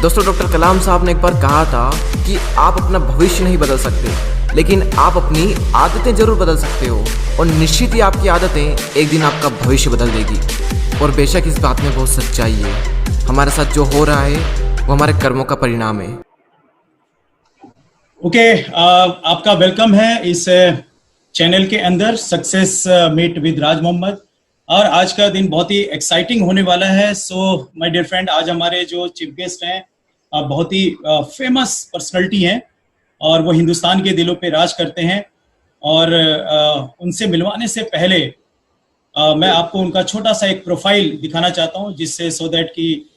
दोस्तों, डॉक्टर कलाम साहब ने एक बार कहा था कि आप अपना भविष्य नहीं बदल सकते, लेकिन आप अपनी आदतें जरूर बदल सकते हो, और निश्चित ही आपकी आदतें एक दिन आपका भविष्य बदल देगी। और बेशक इस बात में बहुत सच्चाई है। हमारे साथ जो हो रहा है वो हमारे कर्मों का परिणाम है। ओके, आपका वेलकम है इस चैनल के अंदर सक्सेस मीट विद राज मोहम्मद। और आज का दिन बहुत ही एक्साइटिंग होने वाला है। सो माय डियर फ्रेंड, आज हमारे जो चीफ गेस्ट हैं बहुत ही फेमस पर्सनालिटी हैं और वो हिंदुस्तान के दिलों पे राज करते हैं। और उनसे मिलवाने से पहले मैं आपको उनका छोटा सा एक प्रोफाइल दिखाना चाहता हूं, जिससे सो दैट कि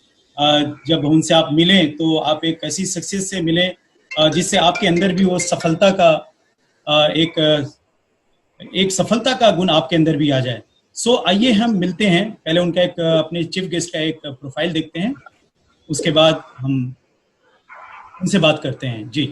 जब उनसे आप मिलें तो आप एक ऐसी सक्सेस से मिलें जिससे आपके अंदर भी वो सफलता का एक सफलता का गुण आपके अंदर भी आ जाए। सो आइए हम मिलते हैं। पहले उनका एक अपने चीफ गेस्ट का एक प्रोफाइल देखते हैं, उसके बाद हम उनसे बात करते हैं। जी,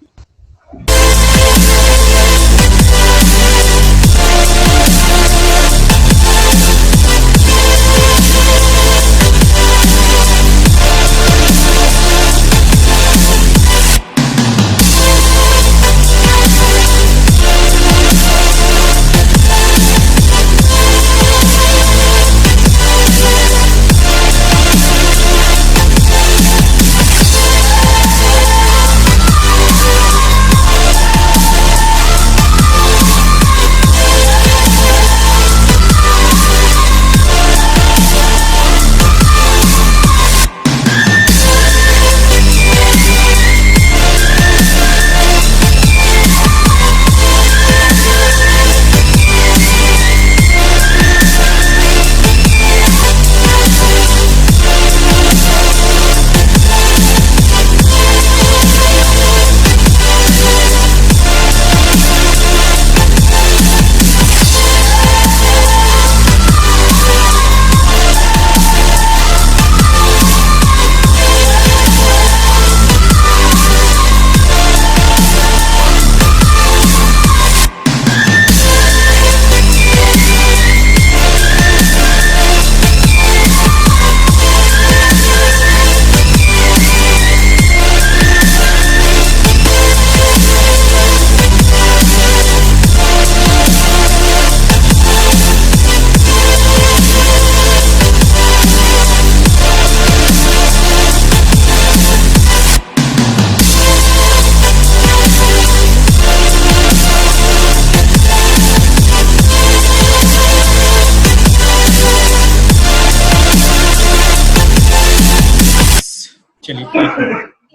चलिए।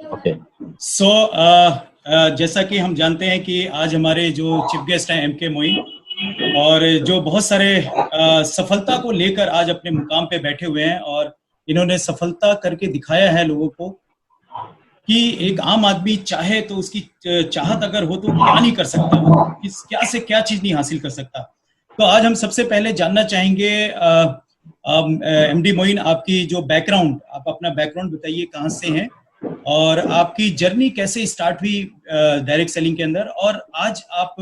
ओके। सो जैसा कि हम जानते हैं कि आज हमारे जो चीफ गेस्ट हैं एमके मोइन, और जो बहुत सारे सफलता को लेकर आज अपने मुकाम पे बैठे हुए हैं, और इन्होंने सफलता करके दिखाया है लोगों को कि एक आम आदमी चाहे तो उसकी चाहत अगर हो तो क्या नहीं कर सकता, किस क्या से क्या चीज नहीं हासिल कर सकता। तो आज हम सबसे पहले जानना चाहेंगे एमडी मोइन, आपकी जो बैकग्राउंड, आप अपना बैकग्राउंड बताइए, कहाँ से हैं और आपकी जर्नी कैसे स्टार्ट हुई डायरेक्ट सेलिंग के अंदर, और आज आप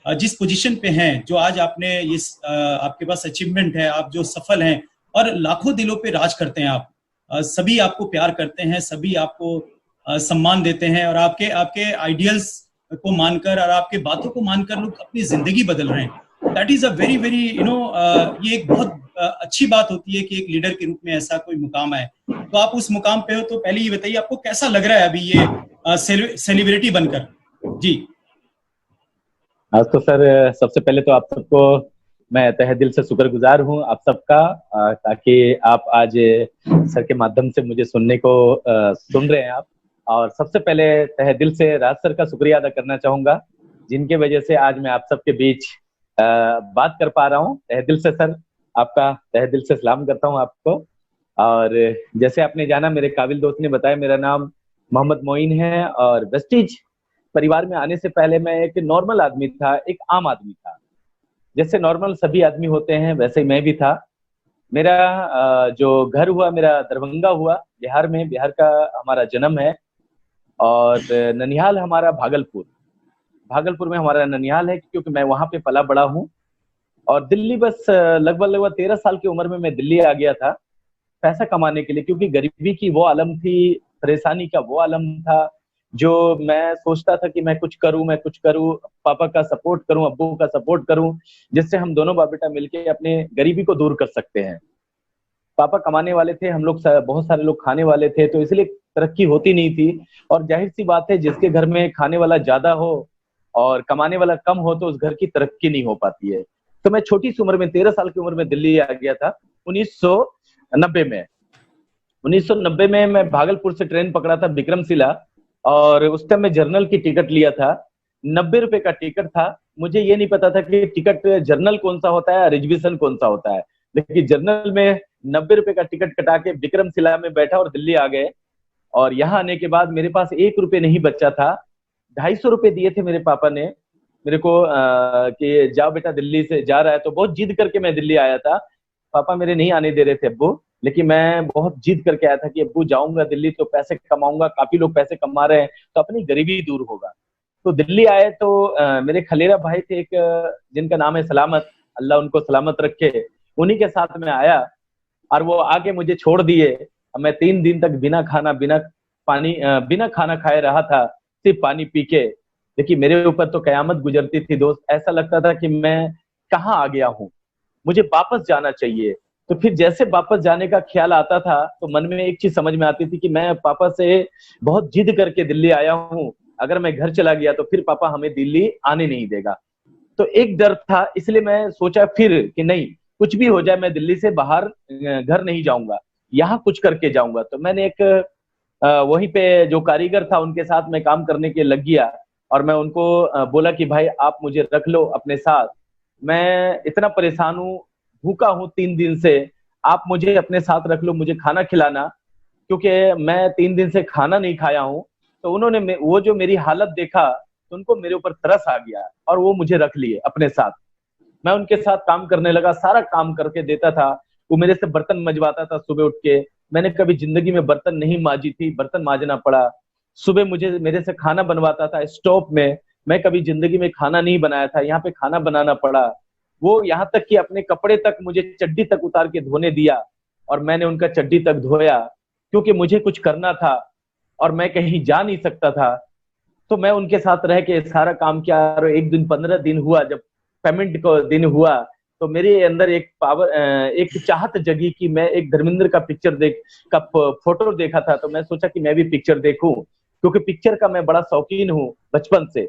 जिस पोजीशन पे हैं, जो आज आपने इस आपके पास अचीवमेंट है, आप जो सफल हैं और लाखों दिलों पे राज करते हैं। आप सभी आपको प्यार करते हैं, सभी आपको सम्मान देते हैं, और आपके आपके आइडियल्स को मानकर और आपके बातों को मानकर लोग अपनी जिंदगी बदल रहे हैं। That is a very very ये एक बहुत अच्छी बात होती है कि एक लीडर के रूप में ऐसा कोई मुकाम है। तो आप उस मुकाम पे हो, तो पहले ये बताइए आपको कैसा लग रहा है अभी ये सेलिब्रिटी बनकर। जी। आज तो सर, सबसे पहले तो आप सबको मैं तहे दिल से शुक्रगुजार हूं आप सबका, ताकि आप आज सर के माध्यम से मुझे सुनने को सुन रहे हैं आप। और सबसे पहले तहे दिल से राज सर का शुक्रिया अदा करना चाहूंगा, जिनके वजह से आज मैं आप सबके बीच बात कर पा रहा हूं। तहे दिल से सर आपका तहे दिल से सलाम करता हूं आपको। और जैसे आपने जाना, मेरे काबिल दोस्त ने बताया, मेरा नाम मोहम्मद मोइन है, और वेस्टीज परिवार में आने से पहले मैं एक नॉर्मल आदमी था, एक आम आदमी था। जैसे नॉर्मल सभी आदमी होते हैं वैसे मैं भी था। मेरा जो घर हुआ, मेरा दरभंगा हुआ, बिहार में, बिहार का हमारा जन्म है। और ननिहाल हमारा भागलपुर, भागलपुर में हमारा ननिहाल है, क्योंकि मैं वहां पे पला बड़ा हूँ। और दिल्ली बस लगभग 13 साल की उम्र में मैं दिल्ली आ गया था पैसा कमाने के लिए, क्योंकि गरीबी की वो आलम थी परेशानी का वो आलम था जो मैं सोचता था कि मैं कुछ करूं, पापा का सपोर्ट करूं, अब्बू का सपोर्ट करूं, जिससे हम दोनों बाप बेटा मिलके अपने गरीबी को दूर कर सकते हैं। पापा कमाने वाले थे, हम लोग बहुत सारे लोग खाने वाले थे, तो इसलिए तरक्की होती नहीं थी। और जाहिर सी बात है, जिसके घर में खाने वाला ज्यादा हो और कमाने वाला कम हो तो उस घर की तरक्की नहीं हो पाती है। तो मैं छोटी सी उम्र में, 13 साल की उम्र में दिल्ली आ गया था 1990 में। 1990 में मैं भागलपुर से ट्रेन पकड़ा था विक्रमशिला, और उस टाइम मैं जर्नल की टिकट लिया था। 90 रुपए का टिकट था। मुझे ये नहीं पता था कि टिकट जर्नल कौन सा होता है, रिजर्वेशन कौन सा होता है, लेकिन जर्नल में 90 रुपए का टिकट कटा के विक्रमशिला में बैठा और दिल्ली आ गए। और यहाँ आने के बाद मेरे पास 1 रुपए नहीं बचा था। 250 रुपए दिए थे मेरे पापा ने मेरे को, कि जाओ बेटा, दिल्ली से जा रहा है। तो बहुत जिद करके मैं दिल्ली आया था। पापा मेरे नहीं आने दे रहे थे अब्बू, लेकिन मैं बहुत जिद करके आया था कि अब्बू जाऊंगा दिल्ली तो पैसे कमाऊंगा, काफी लोग पैसे कमा रहे हैं तो अपनी गरीबी दूर होगा। तो दिल्ली आए तो मेरे खलेरा भाई थे एक, जिनका नाम है सलामत, अल्लाह उनको सलामत रखे, उन्हीं के साथ में आया। और वो आके मुझे छोड़ दिए। मैं 3 दिन तक बिना खाना बिना पानी बिना खाना खाए रहा था, सिर्फ पानी पी के। देखिए मेरे ऊपर तो कयामत गुजरती थी दोस्त। ऐसा लगता था कि मैं कहाँ आ गया हूँ, मुझे वापस जाना चाहिए। तो फिर जैसे वापस जाने का ख्याल आता था तो मन में एक चीज समझ में आती थी कि मैं पापा से बहुत जिद करके दिल्ली आया हूँ, अगर मैं घर चला गया तो फिर पापा हमें दिल्ली आने नहीं देगा। तो एक डर था, इसलिए मैं सोचा फिर कि नहीं, कुछ भी हो जाए मैं दिल्ली से बाहर घर नहीं जाऊंगा, यहाँ कुछ करके जाऊंगा। तो मैंने एक वहीं पे जो कारीगर था उनके साथ मैं काम करने के लग गया। और मैं उनको बोला कि भाई आप मुझे रख लो अपने साथ, मैं इतना परेशान हूँ, भूखा हूँ 3 दिन से, आप मुझे अपने साथ रख लो, मुझे खाना खिलाना, क्योंकि मैं 3 दिन से खाना नहीं खाया हूँ। तो उन्होंने वो जो मेरी हालत देखा तो उनको मेरे ऊपर तरस आ गया और वो मुझे रख लिए अपने साथ। मैं उनके साथ काम करने लगा, सारा काम करके देता था। वो मेरे से बर्तन मजवाता था सुबह उठ के। मैंने कभी जिंदगी में बर्तन नहीं माजी थी, बर्तन माजना पड़ा। सुबह मुझे मेरे से खाना बनवाता था स्टोव में। मैं कभी जिंदगी में खाना नहीं बनाया था, यहाँ पे खाना बनाना पड़ा। वो यहाँ तक कि अपने कपड़े तक, मुझे चड्डी तक उतार के धोने दिया और मैंने उनका चड्डी तक धोया, क्योंकि मुझे कुछ करना था और मैं कहीं जा नहीं सकता था। तो मैं उनके साथ रह के सारा काम किया। और एक दिन 15 दिन हुआ, जब पेमेंट का दिन हुआ तो मेरे अंदर एक पावर, एक चाहत जगी कि मैं एक धर्मेंद्र का पिक्चर फोटो देखा था। तो मैं सोचा कि मैं भी पिक्चर देखूं, क्योंकि पिक्चर का मैं बड़ा शौकीन हूँ बचपन से।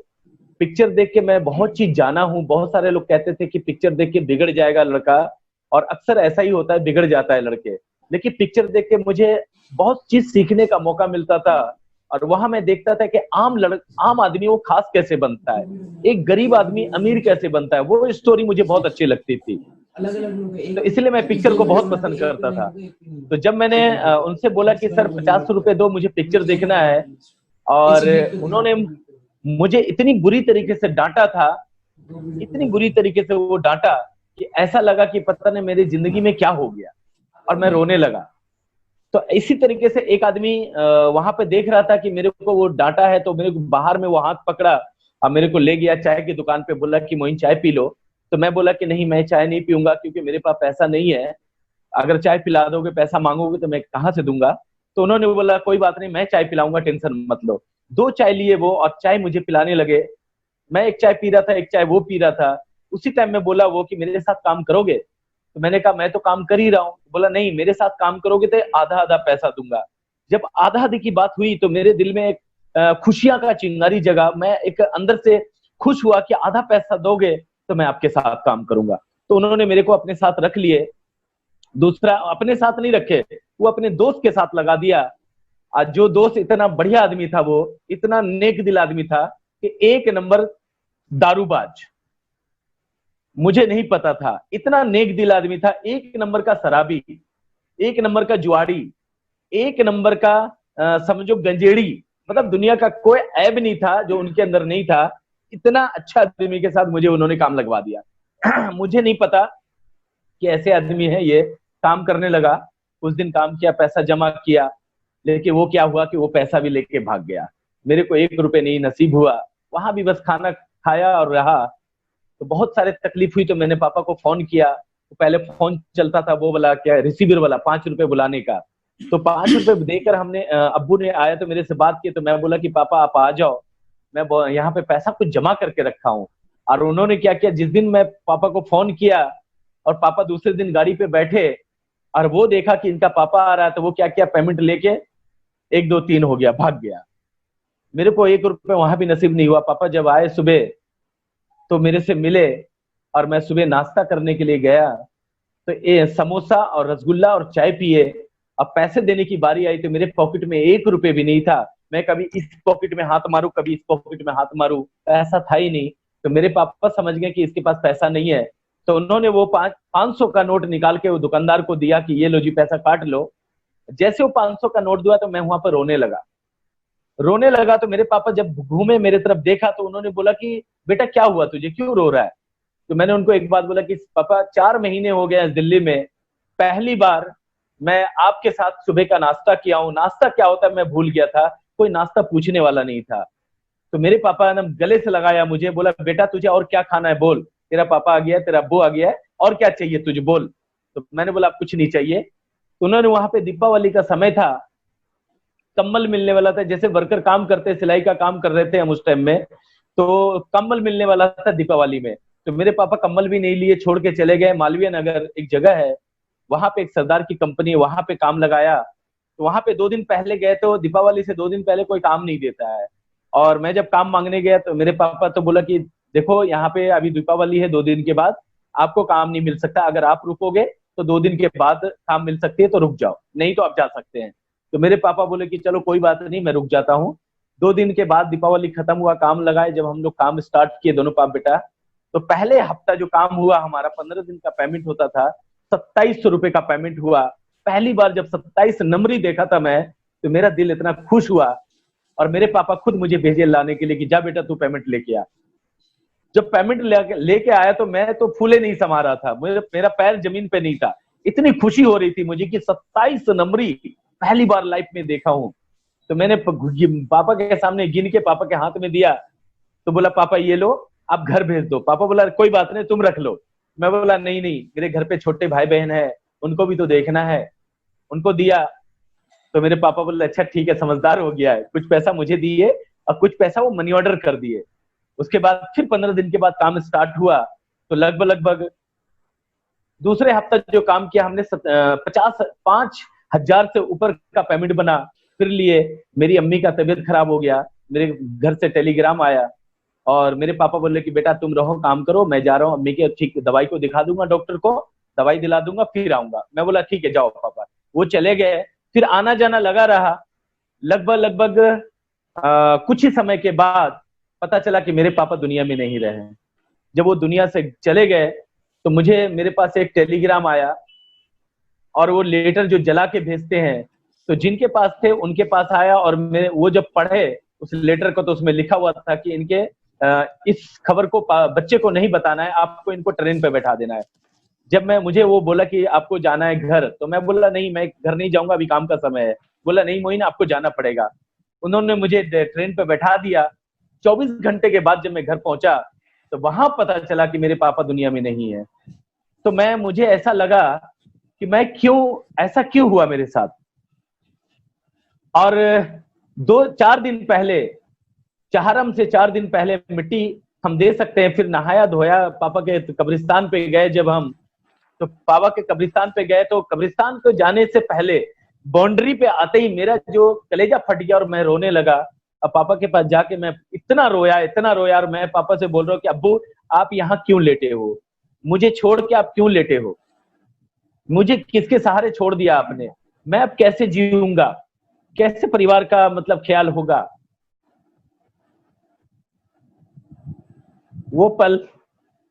पिक्चर देख के मैं बहुत चीज जाना हूँ। बहुत सारे लोग कहते थे कि पिक्चर देख के बिगड़ जाएगा लड़का, और अक्सर ऐसा ही होता है, बिगड़ जाता है लड़के। लेकिन पिक्चर देख के मुझे बहुत चीज सीखने का मौका मिलता था। और वहां मैं देखता था कि आम आदमी वो खास कैसे बनता है, एक गरीब आदमी अमीर कैसे बनता है, वो स्टोरी मुझे बहुत अच्छी लगती थी। तो इसलिए मैं पिक्चर को बहुत पसंद करता था। तो जब मैंने उनसे बोला कि सर 50 रुपए दो, मुझे पिक्चर देखना है, और उन्होंने मुझे इतनी बुरी तरीके से डांटा था, इतनी बुरी तरीके से वो डांटा कि ऐसा लगा कि पता नहीं मेरी जिंदगी में क्या हो गया, और मैं रोने लगा। तो इसी तरीके से एक आदमी वहां पे देख रहा था कि मेरे को वो डांटा है, तो मेरे को बाहर में वो हाथ पकड़ा और मेरे को ले गया चाय की दुकान पे, बोला कि मोइन चाय पी लो। तो मैं बोला कि नहीं, मैं चाय नहीं पीऊंगा, क्योंकि मेरे पास पैसा नहीं है। अगर चाय पिला दोगे, पैसा मांगोगे तो मैं कहाँ से दूंगा। तो उन्होंने बोला कोई बात नहीं, मैं चाय पिलाऊंगा, टेंशन मत लो। 2 चाय लिए वो, और चाय मुझे पिलाने लगे। मैं एक चाय पी रहा था, एक चाय वो पी रहा था। उसी टाइम में बोला वो कि मेरे साथ काम करोगे। तो मैंने कहा मैं तो काम कर ही रहा हूँ। बोला नहीं, मेरे साथ काम करोगे तो आधा आधा पैसा दूंगा। जब आधा आधी की बात हुई तो मेरे दिल में एक खुशियां का चिंगारी जगा। मैं एक अंदर से खुश हुआ कि आधा पैसा दोगे तो मैं आपके साथ काम करूंगा। तो उन्होंने मेरे को अपने साथ रख लिए। दूसरा, अपने साथ नहीं रखे, वो अपने दोस्त के साथ लगा दिया। आज जो दोस्त इतना बढ़िया आदमी था, वो इतना नेक दिल आदमी था कि 1 नंबर दारूबाज, मुझे नहीं पता था, इतना नेक दिल आदमी था। 1 नंबर का शराबी, 1 नंबर का जुआड़ी, 1 नंबर का समझो गंजेड़ी। मतलब दुनिया का कोई ऐब नहीं था जो उनके अंदर नहीं था। इतना अच्छा आदमी के साथ मुझे उन्होंने काम लगवा दिया। मुझे नहीं पता कि ऐसे आदमी है ये। काम करने लगा, उस दिन काम किया, पैसा जमा किया, लेकिन वो क्या हुआ कि वो पैसा भी लेके भाग गया। मेरे को 1 रुपए नहीं नसीब हुआ। वहां भी बस खाना खाया और रहा। तो बहुत सारे तकलीफ हुई। तो मैंने पापा को फोन किया। तो पहले फोन चलता था वो वाला, क्या रिसीवर वाला, 5 रुपए बुलाने का। तो 5 रुपए देकर हमने अब्बू ने आया तो मेरे से बात की, तो मैं बोला कि पापा आप आ जाओ, मैं यहाँ पे पैसा कुछ जमा करके रखा हूँ। और उन्होंने क्या किया, जिस दिन मैं पापा को फोन किया और पापा दूसरे दिन गाड़ी पे बैठे और वो देखा कि इनका पापा आ रहा है, तो वो क्या किया, पेमेंट लेके 1 2 3 हो गया, भाग गया। मेरे को 1 रुपए वहां भी नसीब नहीं हुआ। पापा जब आए सुबह तो मेरे से मिले और मैं सुबह नाश्ता करने के लिए गया तो समोसा और रसगुल्ला और चाय पिए। अब पैसे देने की बारी आई तो मेरे पॉकेट में 1 रुपए भी नहीं था। मैं कभी इस पॉकेट में हाथ मारूं, कभी इस पॉकेट में हाथ मारूं, ऐसा था ही नहीं। तो मेरे पापा समझ गए कि इसके पास पैसा नहीं है, तो उन्होंने वो 500 का नोट निकाल के वो दुकानदार को दिया कि ये लो जी पैसा काट लो। जैसे वो 500 का नोट दिया तो मैं वहां पर रोने लगा। तो मेरे पापा जब घूमे मेरे तरफ देखा तो उन्होंने बोला कि बेटा क्या हुआ तुझे, क्यों रो रहा है? तो मैंने उनको एक बात बोला कि पापा 4 महीने हो गए दिल्ली में, पहली बार मैं आपके साथ सुबह का नाश्ता किया हूँ। नाश्ता क्या होता है मैं भूल गया था, कोई नाश्ता पूछने वाला नहीं था। तो मेरे पापा ने गले से लगाया मुझे, बोला बेटा तुझे और क्या खाना है बोल, तेरा पापा आ गया है, तेरा अब्बू आ गया है, और क्या चाहिए तुझे बोल। तो मैंने बोला कुछ नहीं चाहिए। तो उन्होंने वहां पे दीपावली का समय था, कम्बल मिलने वाला था, जैसे वर्कर काम करते सिलाई का काम कर रहे थे हम उस टाइम में, तो कम्बल मिलने वाला था दीपावली में। तो मेरे पापा कम्बल भी नहीं लिए, छोड़ के चले गए। मालवीय नगर एक जगह है, वहां पे एक सरदार की कंपनी है, वहां पे काम लगाया। तो वहां पे 2 दिन पहले गए तो दीपावली से 2 दिन पहले कोई काम नहीं देता है। और मैं जब काम मांगने गया तो मेरे पापा तो बोला कि देखो यहाँ पे अभी दीपावली है, 2 दिन के बाद आपको काम नहीं मिल सकता, अगर आप रुकोगे तो 2 दिन के बाद काम मिल सकती है, तो रुक जाओ, नहीं तो आप जा सकते हैं। तो मेरे पापा बोले कि चलो कोई बात नहीं, मैं रुक जाता हूँ। 2 दिन के बाद दीपावली खत्म हुआ, काम लगाए। जब हम लोग काम स्टार्ट किए दोनों बाप बेटा, तो पहले हफ्ता जो काम हुआ हमारा 15 दिन का पेमेंट होता था, 2700 रुपए का पेमेंट हुआ। पहली बार जब 27 नंबरी देखा था मैं, तो मेरा दिल इतना खुश हुआ। और मेरे पापा खुद मुझे भेजे लाने के लिए कि जा बेटा तू पेमेंट लेके आ। जब पेमेंट लेके आया तो मैं तो फूले नहीं समा रहा था, मेरा पैर जमीन पे नहीं था। इतनी खुशी हो रही थी मुझे कि 27 नंबरी पहली बार लाइफ में देखा हूं। तो मैंने पापा के सामने गिन के पापा के हाथ में दिया, तो बोला पापा ये लो आप घर भेज दो। पापा बोला कोई बात नहीं तुम रख लो। मैं बोला नहीं नहीं, मेरे घर पे छोटे भाई बहन है, उनको भी तो देखना है। उनको दिया तो मेरे पापा बोले अच्छा ठीक है, समझदार हो गया है। कुछ पैसा मुझे दिए और कुछ पैसा वो मनी ऑर्डर कर दिए। उसके बाद फिर 15 दिन के बाद काम स्टार्ट हुआ, तो लगभग दूसरे हफ्ते जो काम किया हमने 5,000 से ऊपर का पेमेंट बना। फिर लिए मेरी अम्मी का तबीयत खराब हो गया, मेरे घर से टेलीग्राम आया और मेरे पापा बोले कि बेटा तुम रहो काम करो, मैं जा रहा हूँ अम्मी के ठीक दवाई को दिखा दूंगा, डॉक्टर को दवाई दिला दूंगा, फिर आऊंगा। मैं बोला ठीक है जाओ पापा। वो चले गए, फिर आना जाना लगा रहा। लगभग कुछ ही समय के बाद पता चला कि मेरे पापा दुनिया में नहीं रहे। जब वो दुनिया से चले गए तो मुझे मेरे पास एक टेलीग्राम आया, और वो लेटर जो जला के भेजते हैं, तो जिनके पास थे उनके पास आया। और मेरे वो जब पढ़े उस लेटर को, तो उसमें लिखा हुआ था कि इनके इस खबर को बच्चे को नहीं बताना है, आपको इनको ट्रेन पे बैठा देना है। जब मुझे वो बोला कि आपको जाना है घर, तो मैं बोला नहीं मैं घर नहीं जाऊंगा, अभी काम का समय है। बोला नहीं मोइन आपको जाना पड़ेगा। उन्होंने मुझे ट्रेन पे बैठा दिया। 24 घंटे के बाद जब मैं घर पहुंचा तो वहां पता चला कि मेरे पापा दुनिया में नहीं है। तो मुझे ऐसा लगा कि ऐसा क्यों हुआ मेरे साथ। और 4 दिन पहले, चाहरम से 4 दिन पहले मिट्टी हम दे सकते हैं। फिर नहाया धोया, पापा के कब्रिस्तान पे गए। जब हम तो पापा के कब्रिस्तान पे गए, तो कब्रिस्तान को जाने से पहले बाउंड्री पे आते ही मेरा जो कलेजा फट गया और मैं रोने लगा। अब पापा के पास जाके मैं इतना रोया और मैं पापा से बोल रहा हूँ कि अब्बू आप यहाँ क्यों लेटे हो, मुझे छोड़ के आप क्यों लेटे हो, मुझे किसके सहारे छोड़ दिया आपने, मैं अब कैसे जीऊंगा, कैसे परिवार का मतलब ख्याल होगा। वो पल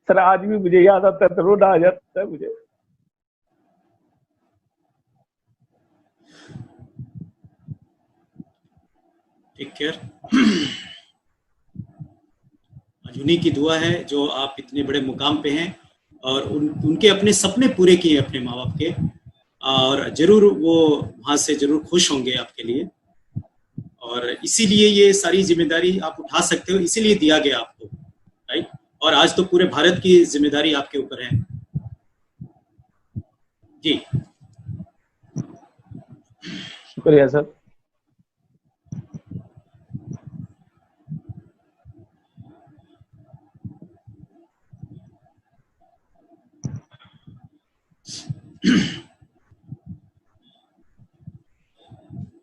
सर आज भी मुझे याद आता है, तो रोना आ जाता है मुझे। Take care. आज उन्हीं की दुआ है जो आप इतने बड़े मुकाम पे हैं, और उनके अपने सपने पूरे किए अपने माँ बाप के, और जरूर वो वहां से जरूर खुश होंगे आपके लिए। और इसीलिए ये सारी जिम्मेदारी आप उठा सकते हो, इसीलिए दिया गया आपको, राइट। और आज तो पूरे भारत की जिम्मेदारी आपके ऊपर है जी। शुक्रिया सर।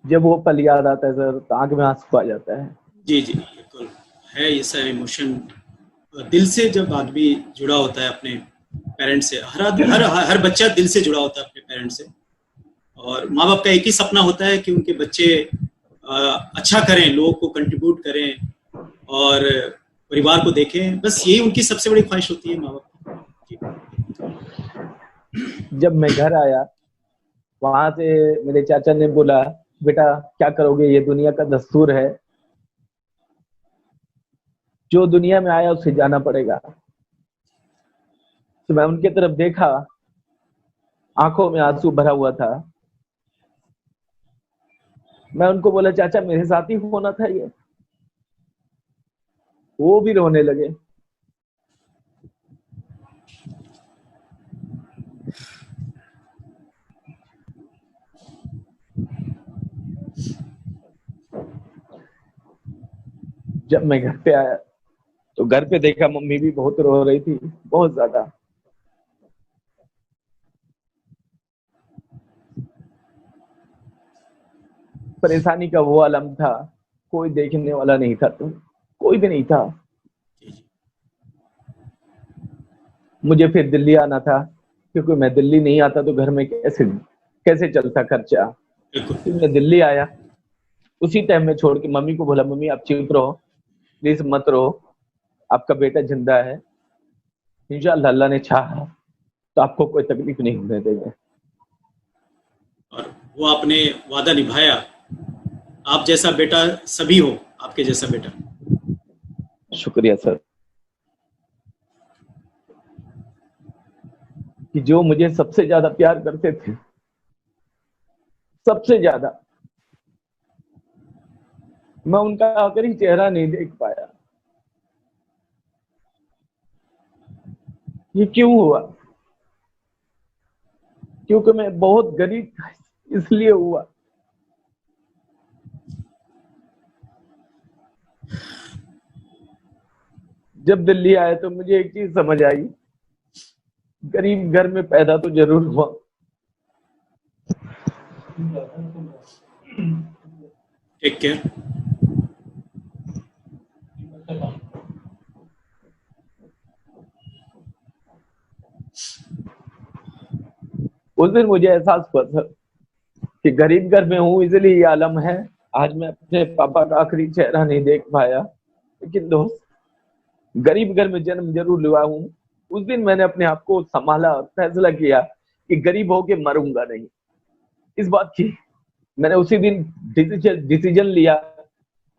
जब वो पल याद आता है सर तो आंख में आंसू आ जाता है। जी जी बिल्कुल, है ये सब इमोशन। दिल से जब आदमी जुड़ा होता है अपने पेरेंट्स से, हर आदमी हर बच्चा दिल से जुड़ा होता है अपने पेरेंट्स से, और माँ बाप का एक ही सपना होता है कि उनके बच्चे अच्छा करें, लोगों को कंट्रीब्यूट करें और परिवार को देखें, बस यही उनकी सबसे बड़ी ख्वाहिश होती है माँ बाप की। जब मैं घर आया वहां से मेरे चाचा ने बोला, बेटा क्या करोगे, ये दुनिया का दस्तूर है, जो दुनिया में आया उसे जाना पड़ेगा। तो मैं उनके तरफ देखा, आंखों में आंसू भरा हुआ था। मैं उनको बोला, चाचा मेरे साथ ही होना था ये। वो भी रोने लगे। जब मैं घर पे आया तो घर पे देखा मम्मी भी बहुत रो रही थी, बहुत ज्यादा। परेशानी का वो आलम था, कोई देखने वाला नहीं था, तो कोई भी नहीं था। मुझे फिर दिल्ली आना था, क्योंकि मैं दिल्ली नहीं आता तो घर में कैसे चलता खर्चा। फिर मैं दिल्ली आया, उसी टाइम में छोड़ के मम्मी को बोला, मम्मी आप चुप रहो, प्लीज मत रहो, आपका बेटा जिंदा है, इंशाअल्लाह अल्लाह ने चाहा तो आपको कोई तकलीफ नहीं होने देंगे। और वो आपने वादा निभाया। आप जैसा बेटा सभी हो, आपके जैसा बेटा। शुक्रिया सर। कि जो मुझे सबसे ज्यादा प्यार करते थे, सबसे ज्यादा, मैं उनका आखिरी चेहरा नहीं देख पाया। ये क्यों हुआ? क्योंकि मैं बहुत गरीब था, इसलिए हुआ। जब दिल्ली आया तो मुझे एक चीज समझ आई, गरीब घर में पैदा तो जरूर हुआ, टेक केयर। उस दिन मुझे एहसास हुआ सर कि गरीब घर में हूं इसलिए ये आलम है। आज मैं अपने पापा का आखिरी चेहरा नहीं देख पाया, लेकिन दोस्त गरीब घर में जन्म जरूर लिया हूं। उस दिन मैंने अपने आप को संभाला और फैसला किया कि गरीब होके मरूंगा नहीं। इस बात की मैंने उसी दिन डिसीजन लिया,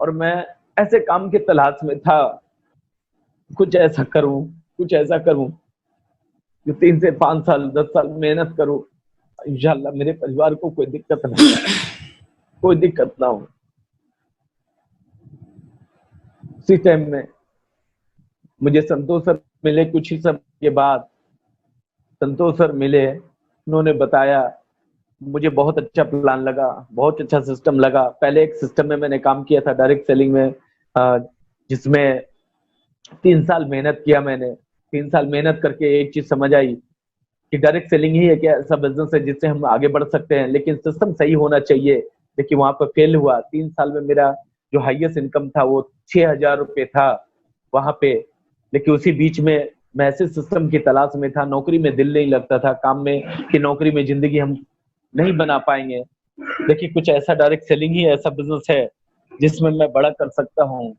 और मैं ऐसे काम के तलाश में था, कुछ ऐसा करूं, कुछ ऐसा करूं जो 3 से 5 साल 10 साल मेहनत करूं, इंशाअल्लाह मेरे परिवार को कोई दिक्कत ना हो, कोई दिक्कत ना हो। उसी टाइम में मुझे संतोष सर मिले। कुछ ही समय के बाद संतोष सर मिले, उन्होंने बताया, मुझे बहुत अच्छा प्लान लगा, बहुत अच्छा सिस्टम लगा। पहले एक सिस्टम में मैंने काम किया था डायरेक्ट सेलिंग में, जिसमें 3 साल मेहनत किया मैंने। 3 साल मेहनत करके एक चीज समझ आई कि डायरेक्ट सेलिंग ही एक ऐसा बिजनेस है जिससे हम आगे बढ़ सकते हैं, लेकिन सिस्टम सही होना चाहिए। लेकिन वहां पर फेल हुआ। 3 साल में मेरा जो हाईएस्ट इनकम था वो 6,000 रुपये था वहां पे। लेकिन उसी बीच में मैं ऐसे सिस्टम की तलाश में था, नौकरी में दिल नहीं लगता था काम में, कि नौकरी में जिंदगी हम नहीं बना पाएंगे। देखिए कुछ ऐसा डायरेक्ट सेलिंग ही ऐसा बिजनेस है जिसमें मैं बड़ा कर सकता हूँ।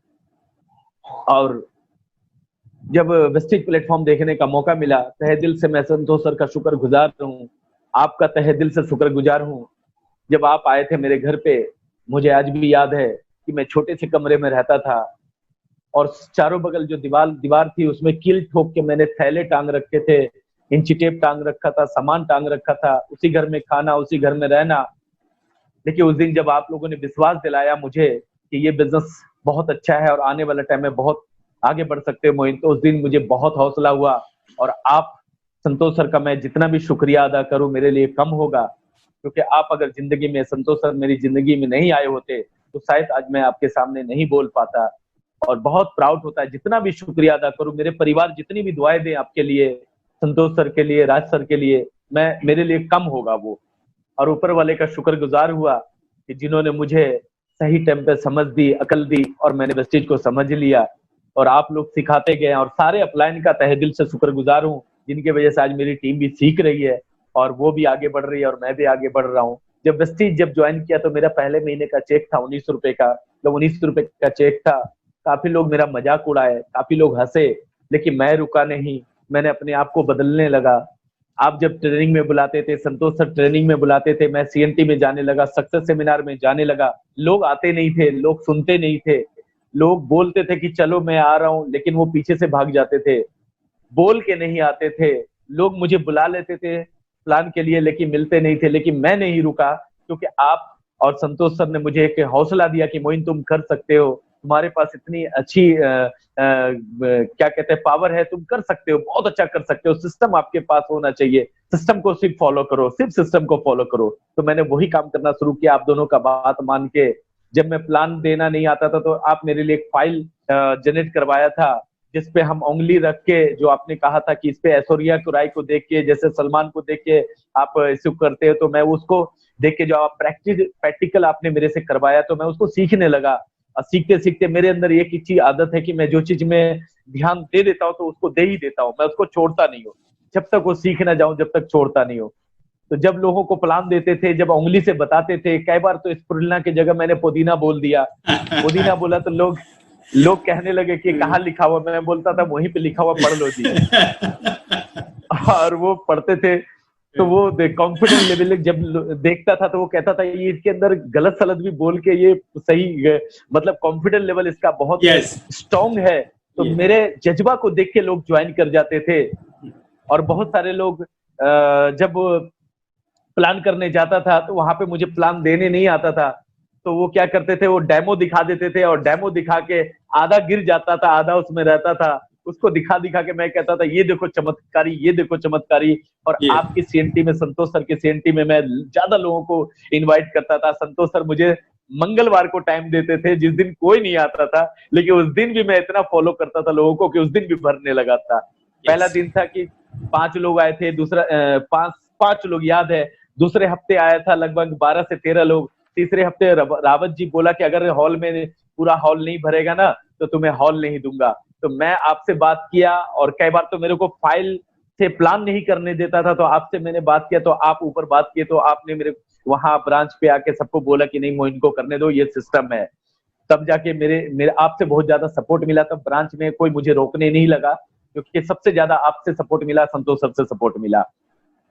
और जब वेस्टेज प्लेटफॉर्म देखने का मौका मिला, तहे दिल से मैं संतोष सर का शुक्रगुजार हूँ, आपका तहे दिल से शुक्रगुजार हूँ। जब आप आए थे मेरे घर पे, मुझे आज भी याद है कि मैं छोटे से कमरे में रहता था, और चारों बगल जो दीवार थी उसमें कील ठोक के मैंने थैले टांग रखे थे, इंची टेप टांग रखा था, सामान टांग रखा था, उसी घर में खाना, उसी घर में रहना। लेकिन उस दिन जब आप लोगों ने विश्वास दिलाया मुझे कि ये बिजनेस बहुत अच्छा है और आने वाला टाइम में बहुत आगे बढ़ सकते हो मोइन, तो उस दिन मुझे बहुत हौसला हुआ। और आप संतोष सर का मैं जितना भी शुक्रिया अदा करूं मेरे लिए कम होगा। क्योंकि आप अगर जिंदगी में, संतोष सर मेरी जिंदगी में नहीं आए होते तो शायद आज मैं आपके सामने नहीं बोल पाता। और बहुत प्राउड होता है, जितना भी शुक्रिया अदा करूं, मेरे परिवार जितनी भी दुआएं दें आपके लिए, संतोष सर के लिए, राज सर के लिए, मैं मेरे लिए कम होगा वो। और ऊपर वाले का शुक्रगुजार हुआ कि जिन्होंने मुझे सही टाइम पे समझ दी, अकल दी, और मैंने वेस्टेज को समझ लिया और आप लोग सिखाते गए। और सारे अपलाइन का तहे दिल से शुक्रगुजार हूँ, जिनकी वजह से आज मेरी टीम भी सीख रही है और वो भी आगे बढ़ रही है और मैं भी आगे बढ़ रहा हूँ। जब वेस्टेज जब ज्वाइन किया तो मेरा पहले महीने का चेक था 19 रुपए का, जब 19 रुपए का चेक था, काफी लोग मेरा मजाक उड़ाए, काफी लोग हंसे, लेकिन मैं रुका नहीं, मैंने अपने आप को बदलने लगा। आप जब ट्रेनिंग में बुलाते थे, संतोष सर ट्रेनिंग में बुलाते थे, मैं सीएनटी में जाने लगा, सक्सेस सेमिनार में जाने लगा। लोग आते नहीं थे, लोग सुनते नहीं थे, लोग बोलते थे कि चलो मैं आ रहा हूं, लेकिन वो पीछे से भाग जाते थे, बोल के नहीं आते थे। लोग मुझे बुला लेते थे प्लान के लिए, लेकिन मिलते नहीं थे। लेकिन मैं नहीं रुका, क्योंकि आप और संतोष सर ने मुझे एक हौसला दिया कि मोइन तुम कर सकते हो, तुम्हारे पास इतनी अच्छी क्या कहते हैं पावर है, तुम कर सकते हो, बहुत अच्छा कर सकते हो, सिस्टम आपके पास होना चाहिए, सिस्टम को सिर्फ फॉलो करो, सिर्फ सिस्टम को फॉलो करो। तो मैंने वही काम करना शुरू किया, आप दोनों का बात मान के। जब मैं प्लान देना नहीं आता था तो आप मेरे लिए एक फाइल जनरेट करवाया था, जिसपे हम उंगली रख के, जो आपने कहा था कि इस पे ऐश्वर्या राय को देख के, जैसे सलमान को देख के आप इसे करते हो, तो मैं उसको देख के, जो आप प्रैक्टिकल आपने मेरे से करवाया, तो मैं उसको सीखने लगा। और सीखते सीखते मेरे अंदर एक ही आदत है कि मैं जो चीज में ध्यान दे देता हूँ तो उसको दे ही देता हूँ, मैं उसको छोड़ता नहीं हूँ जब तक वो सीख ना जाऊं, जब तक छोड़ता नहीं हूँ। तो जब लोगों को प्लान देते थे, जब उंगली से बताते थे, कई बार तो स्पिरुलिना की जगह मैंने पुदीना बोल दिया, पुदीना बोला तो लोग कहने लगे कि कहाँ लिखा हुआ, मैं बोलता था वहीं पे लिखा हुआ, पढ़ लो जी। और वो पढ़ते थे तो वो कॉन्फिडेंस लेवल जब देखता था तो वो कहता था ये इसके अंदर गलत सलत भी बोल के ये सही, मतलब कॉन्फिडेंस लेवल इसका बहुत स्ट्रांग है। तो मेरे जज्बा को देख के लोग ज्वाइन कर जाते थे। और बहुत सारे लोग जब प्लान करने जाता था तो वहां पे मुझे प्लान देने नहीं आता था, तो वो क्या करते थे, वो डेमो दिखा देते थे, और डेमो दिखा के आधा गिर जाता था, आधा उसमें रहता था, उसको दिखा दिखा के मैं कहता था ये देखो चमत्कारी, ये देखो चमत्कारी। और आपकी सीएनटी में, संतोष सर की सीएनटी में मैं ज्यादा लोगों को इनवाइट करता था। संतोष सर मुझे मंगलवार को टाइम देते थे, जिस दिन कोई नहीं आता था, लेकिन उस दिन भी मैं इतना फॉलो करता था लोगों को कि उस दिन भी भरने लगा था। पहला दिन था कि 5 लोग आए थे, दूसरा 5 लोग याद है, दूसरे हफ्ते आया था लगभग 12 से 13 लोग, तीसरे हफ्ते रावत जी बोला कि अगर हॉल में पूरा हॉल नहीं भरेगा ना तो तुम्हें हॉल नहीं दूंगा। तो मैं आपसे बात किया, और कई बार तो मेरे को फाइल से प्लान नहीं करने देता था, तो आपसे मैंने बात किया, तो आप ऊपर बात किए, तो आपने मेरे वहां ब्रांच पे आके सबको बोला कि नहीं मोइन को करने दो, ये सिस्टम है। तब जाके मेरे आपसे बहुत ज्यादा सपोर्ट मिला। तब ब्रांच में कोई मुझे रोकने नहीं लगा, क्योंकि सबसे ज्यादा आपसे सपोर्ट मिला, संतोष सर से सपोर्ट मिला।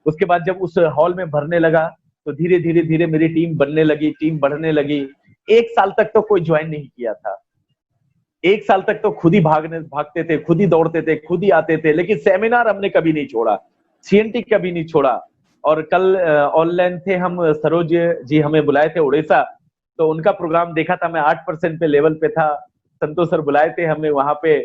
उसके बाद जब उस हॉल में भरने लगा तो धीरे धीरे धीरे मेरी टीम बनने लगी, टीम बढ़ने लगी। 1 साल तक तो कोई ज्वाइन नहीं किया था, 1 साल तक तो खुद ही भागते थे, खुद ही दौड़ते थे, खुद ही आते थे, लेकिन सेमिनार हमने कभी नहीं छोड़ा, सीएनटी कभी नहीं छोड़ा। और कल ऑनलाइन थे हम, सरोज जी हमें बुलाए थे उड़ीसा, तो उनका प्रोग्राम देखा था, मैं 8% पे लेवल पे था, संतोष सर बुलाए थे हमें वहां पे,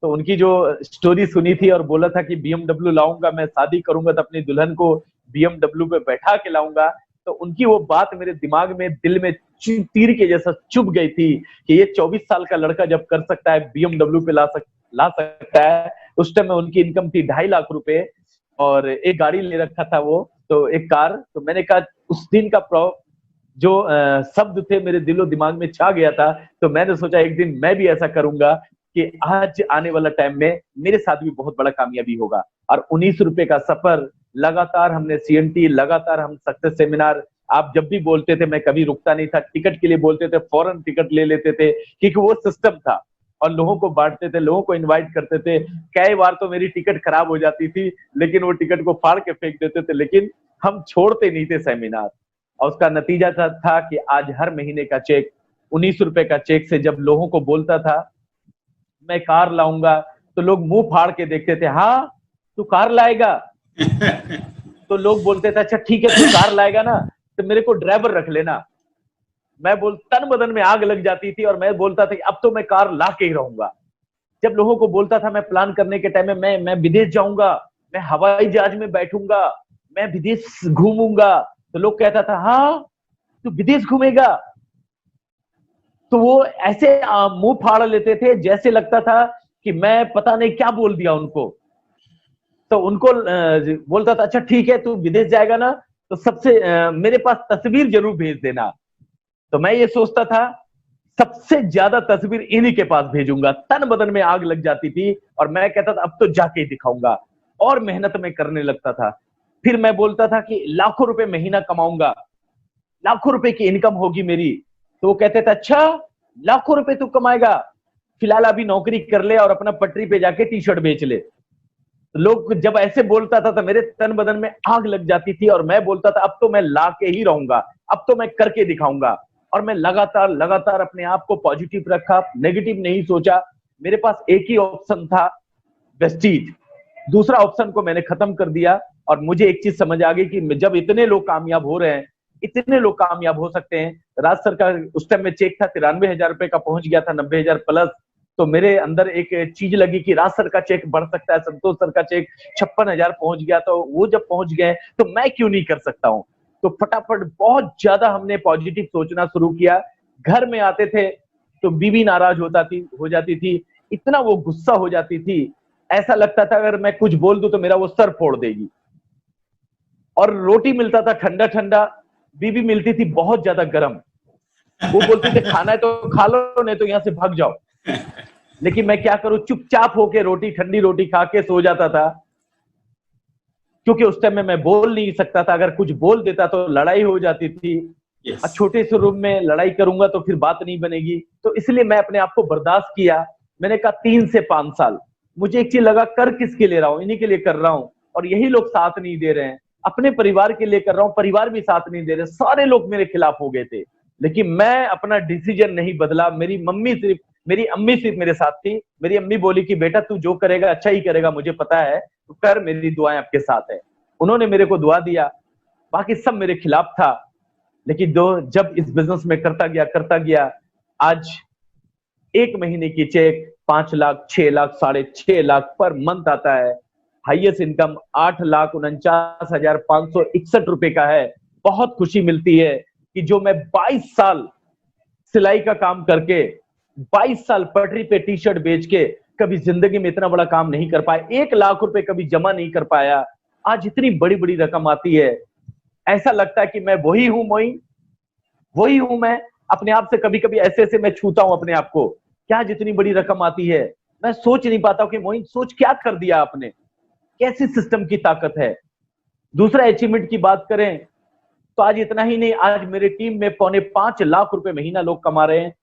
तो उनकी जो स्टोरी सुनी थी, और बोला था कि बीएमडब्ल्यू लाऊंगा, मैं शादी करूंगा तो अपनी दुल्हन को बीएमडब्ल्यू पे बैठा के लाऊंगा। तो उनकी वो बात मेरे दिमाग में, दिल में तीर के जैसा चुभ गई थी कि ये 24 साल का लड़का जब कर सकता है, बीएमडब्ल्यू पे ला सकता है। उस टाइम में उनकी इनकम थी 2.5 लाख रुपए, और एक गाड़ी ले रखा था वो, तो एक कार। तो मैंने कहा, उस दिन का जो शब्द थे मेरे दिलो दिमाग में छा गया था, तो मैंने सोचा एक दिन मैं भी ऐसा करूंगा कि आज आने वाला टाइम में मेरे साथ भी बहुत बड़ा कामयाबी होगा। और 19 रुपए का सफर, लगातार हमने सीएनटी, लगातार हम सक्सेस सेमिनार, आप जब भी बोलते थे मैं कभी रुकता नहीं था, टिकट के लिए बोलते थे फौरन टिकट ले लेते थे, क्योंकि वो सिस्टम था। और लोगों को बांटते थे, लोगों को इनवाइट करते थे। कई बार तो मेरी टिकट खराब हो जाती थी, लेकिन वो टिकट को फाड़ के फेंक देते थे, लेकिन हम छोड़ते नहीं थे सेमिनार। और उसका नतीजा था कि आज हर महीने का चेक, 19 रुपए का चेक से जब लोगों को बोलता था मैं कार लाऊंगा, तो लोग मुंह फाड़ के देखते थे, हाँ तू कार लाएगा? तो लोग बोलते थे अच्छा ठीक है, तू कार लाएगा ना, तो मेरे को ड्राइवर रख लेना। मैं तन बदन में आग लग जाती थी, और मैं बोलता था कि अब तो मैं कार ला के ही रहूंगा। जब लोगों को बोलता था मैं प्लान करने के टाइम में मैं विदेश जाऊंगा, मैं हवाई जहाज में बैठूंगा, मैं विदेश घूमूंगा, तो लोग कहता था हाँ तू विदेश घूमेगा। तो वो ऐसे मुंह फाड़ लेते थे जैसे लगता था कि मैं पता नहीं क्या बोल दिया उनको। तो उनको बोलता था अच्छा ठीक है तू विदेश जाएगा ना तो सबसे मेरे पास तस्वीर जरूर भेज देना। तो मैं ये सोचता था सबसे ज्यादा तस्वीर इन्हीं के पास भेजूंगा। तन बदन में आग लग जाती थी और मैं कहता था अब तो जाके ही दिखाऊंगा, और मेहनत में करने लगता था। फिर मैं बोलता था कि लाखों रुपए महीना कमाऊंगा, लाखों रुपए की इनकम होगी मेरी। तो वो कहते थे अच्छा लाखों रुपए तू कमाएगा, फिलहाल अभी नौकरी कर ले और अपना पटरी पे जाके टी शर्ट बेच ले। तो लोग जब ऐसे बोलता था तो मेरे तन बदन में आग लग जाती थी और मैं बोलता था अब तो मैं ला के ही रहूंगा, अब तो मैं करके दिखाऊंगा। और मैं लगातार लगातार अपने आप को पॉजिटिव रखा, नेगेटिव नहीं सोचा। मेरे पास एक ही ऑप्शन था, वेस्टीज। दूसरा ऑप्शन को मैंने खत्म कर दिया और मुझे एक चीज समझ आ गई कि जब इतने लोग कामयाब हो रहे हैं, इतने लोग कामयाब हो सकते हैं। राज्य सरकार उस टाइम में चेक था 93,000 रुपए का, पहुंच गया था 90,000 प्लस। तो मेरे अंदर एक चीज लगी कि राज सर का चेक बढ़ सकता है, संतोष सर का चेक 56,000 पहुंच गया। तो वो जब पहुंच गए तो मैं क्यों नहीं कर सकता हूं। तो फटाफट बहुत ज्यादा हमने पॉजिटिव सोचना शुरू किया। घर में आते थे तो बीवी नाराज हो जाती थी, इतना वो गुस्सा हो जाती थी, ऐसा लगता था अगर मैं कुछ बोल दूं तो मेरा वो सर फोड़ देगी। और रोटी मिलता था ठंडा ठंडा, बीवी मिलती थी बहुत ज्यादा गर्म। वो बोलती थी खाना है तो खा लो, नहीं तो यहां से भाग जाओ। लेकिन मैं क्या करूं, चुपचाप होके रोटी, ठंडी रोटी खा के सो जाता था, क्योंकि उस टाइम में मैं बोल नहीं सकता था। अगर कुछ बोल देता तो लड़ाई हो जाती थी। yes. छोटे से रूम में लड़ाई करूंगा तो फिर बात नहीं बनेगी। तो इसलिए मैं अपने आप को बर्दाश्त किया। मैंने कहा 3 से 5 साल। मुझे एक चीज लगा, कर किसके लिए रहा हूं, इन्हीं के लिए कर रहा हूं और यही लोग साथ नहीं दे रहे हैं। अपने परिवार के लिए कर रहा हूं, परिवार भी साथ नहीं दे रहे, सारे लोग मेरे खिलाफ हो गए थे। लेकिन मैं अपना डिसीजन नहीं बदला। मेरी अम्मी सिर्फ मेरे साथ थी। मेरी अम्मी बोली कि बेटा तू जो करेगा अच्छा ही करेगा, मुझे पता है, तू कर, मेरी दुआएं आपके साथ है। उन्होंने मेरे को दुआ दिया, बाकी सब मेरे खिलाफ था। लेकिन जब इस बिजनेस में करता गया, आज 1 महीने की check 5 lakh, 6 lakh, 6.5 lakh per month आता है। हाईएस्ट इनकम 8,49,561 रुपए का है। बहुत खुशी मिलती है कि जो मैं 22 साल सिलाई का काम करके, 22 साल पटरी पे टी शर्ट बेच के कभी जिंदगी में इतना बड़ा काम नहीं कर पाया, 1 लाख रुपए कभी जमा नहीं कर पाया, आज इतनी बड़ी बड़ी रकम आती है। ऐसा लगता है कि मैं वही हूं मोइन, वही हूं मैं। अपने आप से कभी कभी ऐसे मैं छूता हूं अपने आप को, क्या जितनी बड़ी रकम आती है। मैं सोच नहीं पाता हूं कि मोइन सोच क्या कर दिया आपने, कैसी सिस्टम की ताकत है। दूसरा अचीवमेंट की बात करें तो आज इतना ही नहीं, आज मेरी टीम में 4.5 लाख रुपए महीना लोग कमा रहे हैं,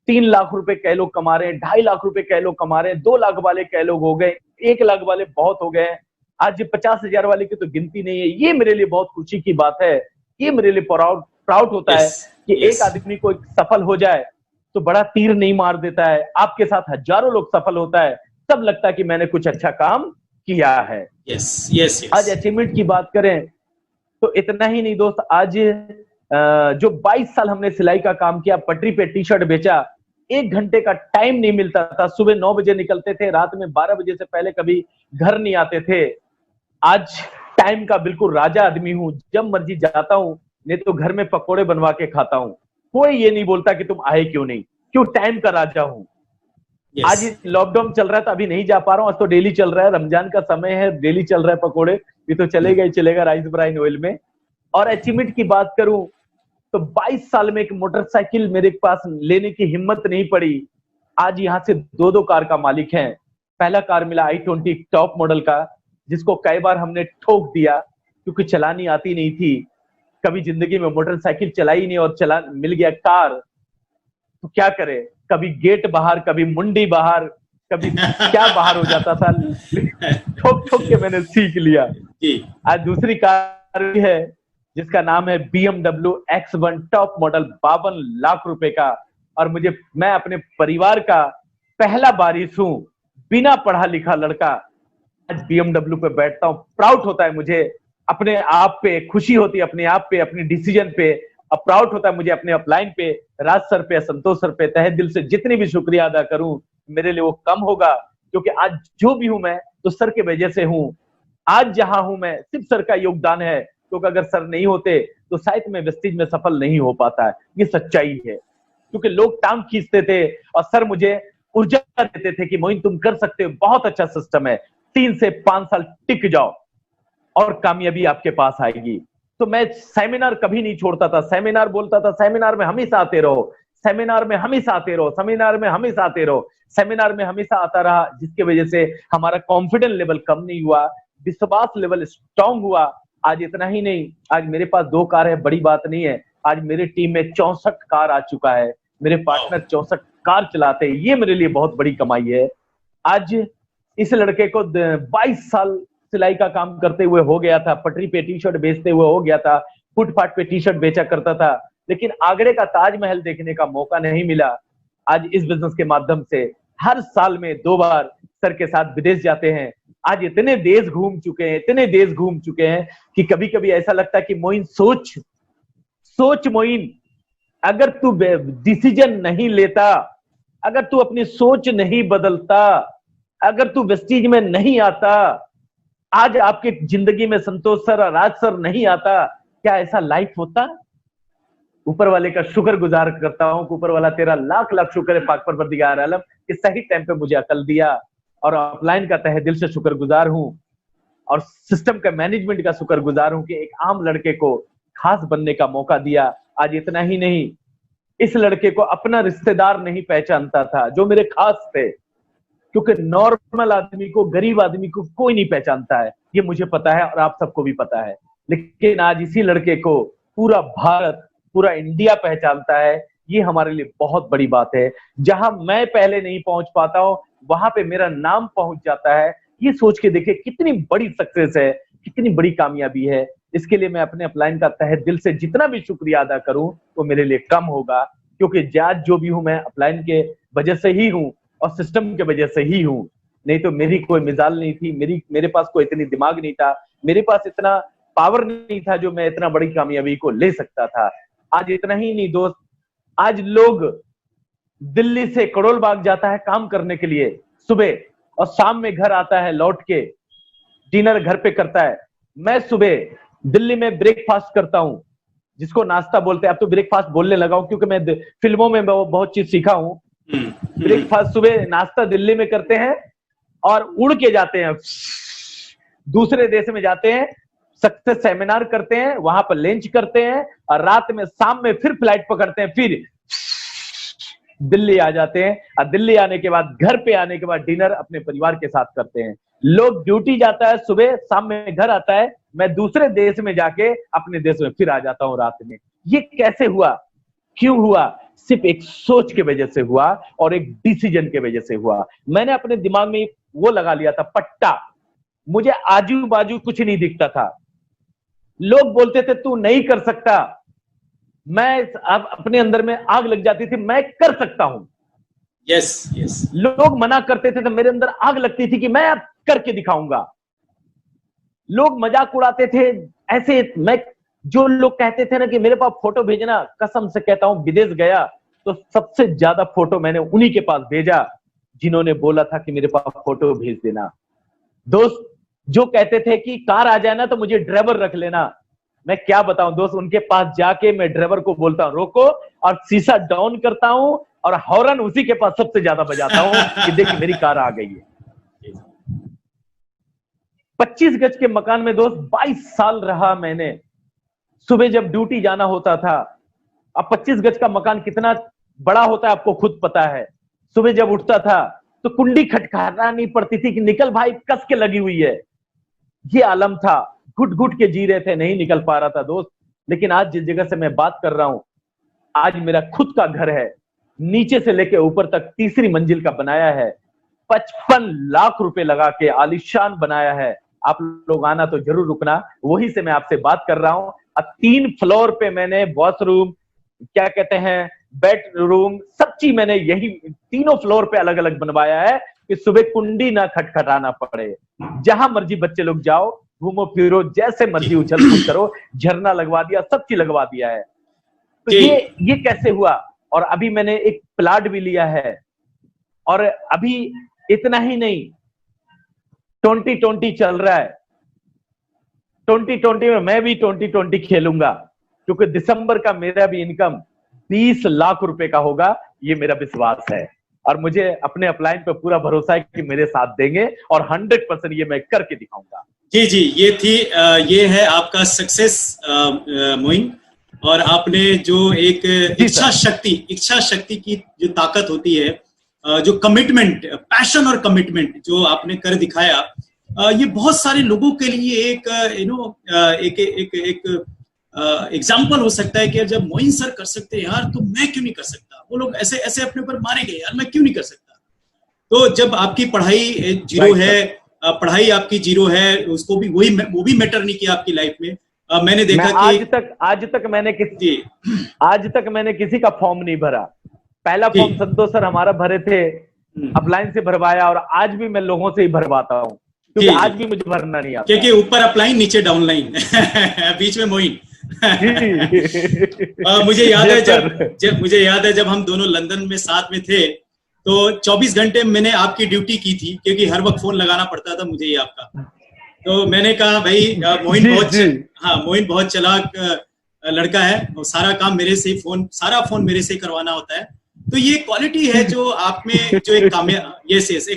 3 लाख रुपए कई लोग कमा रहे हैं, 2.5 लाख रुपए कई लोग कमा रहे हैं, 2 लाख वाले कई लोग हो गए, 1 लाख वाले बहुत हो गए। आज 50,000 वाले की तो गिनती नहीं है। ये मेरे लिए बहुत खुशी की बात है। ये मेरे लिए प्राउड होता है कि एक आदमी को सफल हो जाए तो बड़ा तीर नहीं मार देता है। आपके साथ हजारों लोग सफल होता है, तब लगता है कि मैंने कुछ अच्छा काम किया है। yes. आज अचीवमेंट की बात करें तो इतना ही नहीं दोस्त, आज जो 22 साल हमने सिलाई का काम किया, पटरी पे टी शर्ट बेचा, 1 घंटे का टाइम नहीं मिलता था। सुबह 9 बजे निकलते थे, रात में 12 बजे से पहले कभी घर नहीं आते थे। आज टाइम का बिल्कुल राजा आदमी हूं, जब मर्जी जाता हूं, नहीं तो घर में पकोड़े बनवा के खाता हूं। कोई ये नहीं बोलता कि तुम आए क्यों नहीं, क्यों, टाइम का राजा हूं। आज लॉकडाउन चल रहा है तो अभी नहीं जा पा रहा हूं, आज तो डेली चल रहा है, रमजान का समय है, डेली चल रहा है पकोड़े, ये तो चलेगा ही चलेगा राइस ब्राइन ऑयल में। और अचीवमेंट की बात करूं तो 22 साल में एक मोटरसाइकिल मेरे पास लेने की हिम्मत नहीं पड़ी। आज यहां से 2 कार का मालिक है। पहला कार मिला i20 टॉप मॉडल का, जिसको कई बार हमने ठोक दिया क्योंकि चलानी आती नहीं थी, कभी जिंदगी में मोटरसाइकिल चलाई नहीं और मिल गया कार, तो क्या करे, कभी गेट बाहर, कभी मुंडी बाहर, कभी क्या बाहर हो जाता था, ठोक के मैंने सीख लिया। आज दूसरी कार है जिसका नाम है BMW X1 top model, 52 lakh रुपए का। और मैं अपने परिवार का पहला वारिस हूं, बिना पढ़ा लिखा लड़का आज BMW पे बैठता हूं। प्राउड होता है मुझे अपने आप पे, खुशी होती है अपने आप पे, अपने डिसीजन पे, और प्राउड होता है मुझे अपने अपलाइन पे, राज सर पे, संतोष सर पे। तहे दिल से जितनी भी शुक्रिया अदा करूं मेरे लिए वो कम होगा, क्योंकि आज जो भी हूं मैं तो सर के वजह से हूं। आज जहां हूं मैं सिर्फ सर का योगदान है, क्योंकि अगर सर नहीं होते तो शायद मैं वेस्टीज में सफल नहीं हो पाता है। ये सच्चाई है, क्योंकि लोग टांग खींचते थे और सर मुझे ऊर्जा देते थे कि मोइन तुम कर सकते हो, बहुत अच्छा सिस्टम है, 3 से 5 साल टिक जाओ और कामयाबी आपके पास आएगी। तो मैं सेमिनार कभी नहीं छोड़ता था, सेमिनार बोलता था, सेमिनार में हमेशा आते रहो, सेमिनार में हमेशा आते रहो, सेमिनार में हमेशा आते रहो, सेमिनार में हमेशा आता रहा, जिसकी वजह से हमारा कॉन्फिडेंस लेवल कम नहीं हुआ, विश्वास लेवल स्ट्रांग हुआ। आज इतना ही नहीं, आज मेरे पास 2 कार है, बड़ी बात नहीं है। आज मेरे टीम में 64 कार आ चुका है, मेरे पार्टनर 64 कार चलाते हैं, ये मेरे लिए बहुत बड़ी कमाई है। आज इस लड़के को 22 साल सिलाई का काम करते हुए हो गया था, पटरी पे टी शर्ट बेचते हुए हो गया था, फुटपाथ पे टी शर्ट बेचा करता था, लेकिन आगरे का ताजमहल देखने का मौका नहीं मिला। आज इस बिजनेस के माध्यम से हर साल में 2 बार सर के साथ विदेश जाते हैं। आज इतने देश घूम चुके हैं, इतने देश घूम चुके हैं कि कभी कभी ऐसा लगता है कि मोइन सोच मोइन, अगर तू डिसीजन नहीं लेता, अगर तू अपनी सोच नहीं बदलता, अगर तू वेस्टीज में नहीं आता, आज आपके जिंदगी में संतोष सर और राज सर नहीं आता, क्या ऐसा लाइफ होता? ऊपर वाले का शुक्रगुजार करता हूं कि ऊपर वाला तेरा लाख लाख शुक्र है पाक परवरदिगार आलम कि सही टाइम पे मुझे अकल दिया, और अपलाइन का तहे दिल से शुक्रगुजार हूं, और सिस्टम का मैनेजमेंट का शुक्रगुजार हूं कि एक आम लड़के को खास बनने का मौका दिया। आज इतना ही नहीं, इस लड़के को अपना रिश्तेदार नहीं पहचानता था जो मेरे खास थे, क्योंकि नॉर्मल आदमी को, गरीब आदमी को कोई नहीं पहचानता है, ये मुझे पता है और आप सबको भी पता है। लेकिन आज इसी लड़के को पूरा भारत, पूरा इंडिया पहचानता है। ये हमारे लिए बहुत बड़ी बात है। जहां मैं पहले नहीं पहुंच पाता हूं, वहां पे मेरा नाम पहुंच जाता है। ये सोच के देखिए कितनी बड़ी सक्सेस है, कितनी बड़ी कामयाबी है। इसके लिए मैं अपने अपलाइन का तहे दिल से जितना भी शुक्रिया अदा करूं वो मेरे लिए कम होगा, क्योंकि आज जो भी हूं मैं अपलाइन के वजह से ही हूं और सिस्टम के वजह से ही हूं। नहीं तो मेरी कोई मिसाल नहीं थी, मेरे पास कोई इतनी दिमाग नहीं था, मेरे पास इतना पावर नहीं था जो मैं इतना बड़ी कामयाबी को ले सकता था। आज इतना ही नहीं दोस्त, आज लोग दिल्ली से करोल बाग जाता है काम करने के लिए सुबह, और शाम में घर आता है, लौट के डिनर घर पे करता है। मैं सुबह दिल्ली में ब्रेकफास्ट करता हूं, जिसको नाश्ता बोलते हैं, अब तो ब्रेकफास्ट बोलने लगा हूं क्योंकि मैं फिल्मों में बहुत चीज सीखा हूं। ब्रेकफास्ट सुबह नाश्ता दिल्ली में करते हैं और उड़ के जाते हैं, दूसरे देश में जाते हैं, सक्सेस सेमिनार करते हैं, वहां पर लंच करते हैं, और रात में शाम में फिर फ्लाइट पकड़ते हैं, फिर दिल्ली आ जाते हैं, और दिल्ली आने के बाद, घर पे आने के बाद डिनर अपने परिवार के साथ करते हैं। लोग ड्यूटी जाता है सुबह, शाम में घर आता है, मैं दूसरे देश में जाके अपने देश में फिर आ जाता हूं रात में। ये कैसे हुआ, क्यों हुआ? सिर्फ एक सोच के वजह से हुआ और एक डिसीजन के वजह से हुआ। मैंने अपने दिमाग में वो लगा लिया था पट्टा, मुझे आजू बाजू कुछ नहीं दिखता था। लोग बोलते थे तू नहीं कर सकता, मैं अब अपने अंदर में आग लग जाती थी, मैं कर सकता हूं। यस लोग मना करते थे तो मेरे अंदर आग लगती थी कि मैं अब करके दिखाऊंगा। लोग मजाक उड़ाते थे ऐसे, मैं जो लोग कहते थे ना कि मेरे पास फोटो भेजना, कसम से कहता हूं विदेश गया तो सबसे ज्यादा फोटो मैंने उन्हीं के पास भेजा जिन्होंने बोला था कि मेरे पास फोटो भेज देना। दोस्त जो कहते थे कि कार आ जाए ना तो मुझे ड्राइवर रख लेना, मैं क्या बताऊं दोस्त, उनके पास जाके मैं ड्राइवर को बोलता हूं रोको, और शीशा डाउन करता हूं और हॉर्न उसी के पास सबसे ज्यादा बजाता हूं कि देखिए मेरी कार आ गई है। 25 गज के मकान में दोस्त 22 साल रहा मैंने। सुबह जब ड्यूटी जाना होता था, अब 25 गज का मकान कितना बड़ा होता है आपको खुद पता है। सुबह जब उठता था तो कुंडी खटखटानी पड़ती थी कि निकल भाई, कस के लगी हुई है। ये आलम था, घुट घुट के जी रहे थे, नहीं निकल पा रहा था दोस्त। लेकिन आज जिस जगह से मैं बात कर रहा हूं, आज मेरा खुद का घर है, नीचे से लेके ऊपर तक 3री मंजिल का बनाया है, 55 लाख रुपए लगा के आलीशान बनाया है। आप लोग आना तो जरूर रुकना, वहीं से मैं आपसे बात कर रहा हूं। अब 3 फ्लोर पे मैंने वॉशरूम, क्या कहते हैं, बेडरूम, सब चीज मैंने यही 3 फ्लोर पे अलग अलग बनवाया है कि सुबह कुंडी ना खटखटाना पड़े। जहां मर्जी बच्चे लोग जाओ, घूमो फिरो, जैसे मर्जी उछल कूद करो, झरना लगवा दिया, सब चीज लगवा दिया है। तो ये कैसे हुआ? और अभी मैंने एक प्लाट भी लिया है, और अभी इतना ही नहीं, 2020 चल रहा है, 2020 में मैं भी 2020 खेलूंगा, क्योंकि दिसंबर का मेरा भी इनकम 30 लाख रुपए का होगा, ये मेरा विश्वास है। और मुझे अपने अपलाइन पे पूरा भरोसा है कि मेरे साथ देंगे और 100% ये मैं करके दिखाऊंगा। जी जी, ये है आपका सक्सेस मोइन। और आपने जो एक इच्छा शक्ति की जो ताकत होती है, जो कमिटमेंट, पैशन और कमिटमेंट जो आपने कर दिखाया, ये बहुत सारे लोगों के लिए एक एग्जाम्पल हो सकता है कि जब मोइन सर कर सकते हैं यार, तो मैं क्यों नहीं कर सकता। वो लोग ऐसे ऐसे अपने ऊपर मारेंगे, यार मैं क्यों नहीं कर सकता। तो जब आपकी पढ़ाई जीरो है, पढ़ाई आपकी जीरो है, उसको भी वो भी मैटर नहीं किया आपकी लाइफ में। मैंने देखा कि आज तक मैंने किसी का फॉर्म नहीं भरा। पहला फॉर्म संतोष सर हमारा भरे थे, अपलाइन से भरवाया, और आज भी मैं लोगों से ही भरवाता हूँ, क्योंकि आज भी मुझे भरना नहीं आता। क्योंकि ऊपर अपलाइन, नीचे डाउनलाइन बीच में मोइन। मुझे याद है जब हम दोनों लंदन में साथ में थे, तो 24 घंटे मैंने आपकी ड्यूटी की थी, क्योंकि हर वक्त फोन लगाना पड़ता था मुझे ही आपका। तो मैंने कहा भाई मोइन बहुत चालाक लड़का है, और सारा काम मेरे से ही सारा फोन मेरे से करवाना होता है। तो ये क्वालिटी है जो आप में, जो एक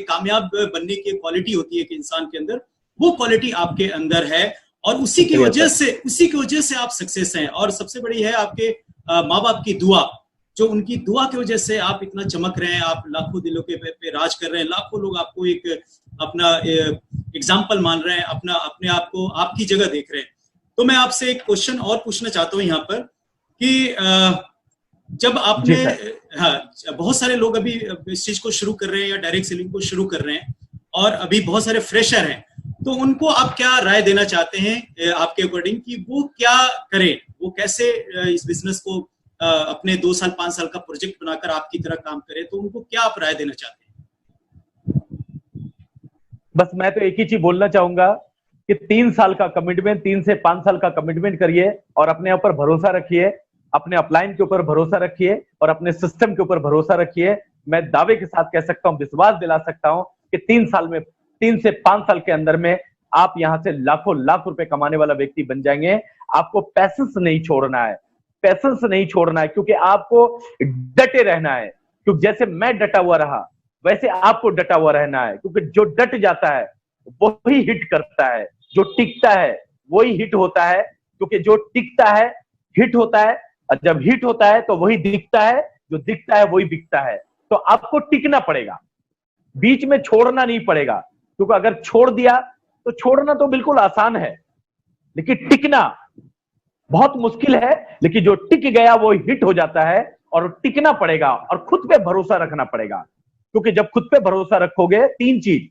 कामयाब बनने की क्वालिटी होती है कि इंसान के अंदर, वो क्वालिटी आपके अंदर है, और उसी की वजह से आप सक्सेस हैं। और सबसे बड़ी है आपके माँ बाप की दुआ, जो उनकी दुआ की वजह से आप इतना चमक रहे हैं, आप लाखों दिलों के पे राज कर रहे हैं, लाखों लोग आपको एक अपना एग्जाम्पल मान रहे हैं, अपने आप को आपकी जगह देख रहे हैं। तो मैं आपसे एक क्वेश्चन और पूछना चाहता हूँ यहाँ पर कि जब आपने, बहुत सारे लोग अभी इस चीज को शुरू कर रहे हैं या डायरेक्ट सेलिंग को शुरू कर रहे हैं, और अभी बहुत सारे फ्रेशर हैं, तो उनको आप क्या राय देना चाहते हैं आपके अकॉर्डिंग कि वो क्या करें, वो कैसे इस बिजनेस को अपने 2 साल 5 साल का प्रोजेक्ट बनाकर आपकी तरह काम करें, तो उनको क्या आप राय देना चाहते हैं? बस मैं तो एक ही चीज बोलना चाहूंगा कि 3 साल का कमिटमेंट, 3 से 5 साल का कमिटमेंट करिए, और अपने ऊपर भरोसा रखिए, अपने अपलाइन के ऊपर भरोसा रखिए, और अपने सिस्टम के ऊपर भरोसा रखिए। मैं दावे के साथ कह सकता हूं, विश्वास दिला सकता हूं कि 3 से 5 साल के अंदर में आप यहां से लाखों लाख रुपए कमाने वाला व्यक्ति बन जाएंगे। आपको पैसेंस नहीं छोड़ना है, क्योंकि आपको डटे रहना है। क्योंकि जैसे मैं डटा हुआ रहा, वैसे आपको डटा हुआ रहना है, क्योंकि जो डट जाता है वही हिट करता है, जो टिकता है वही हिट होता है। क्योंकि जो टिकता है हिट होता है, और जब हिट होता है तो वही दिखता है, जो दिखता है वही बिकता है। तो आपको टिकना पड़ेगा, बीच में छोड़ना नहीं पड़ेगा, क्योंकि अगर छोड़ दिया तो छोड़ना तो बिल्कुल आसान है, लेकिन टिकना बहुत मुश्किल है। लेकिन जो टिक गया वो हिट हो जाता है, और टिकना पड़ेगा, और खुद पे भरोसा रखना पड़ेगा। क्योंकि जब खुद पे भरोसा रखोगे, 3 चीज,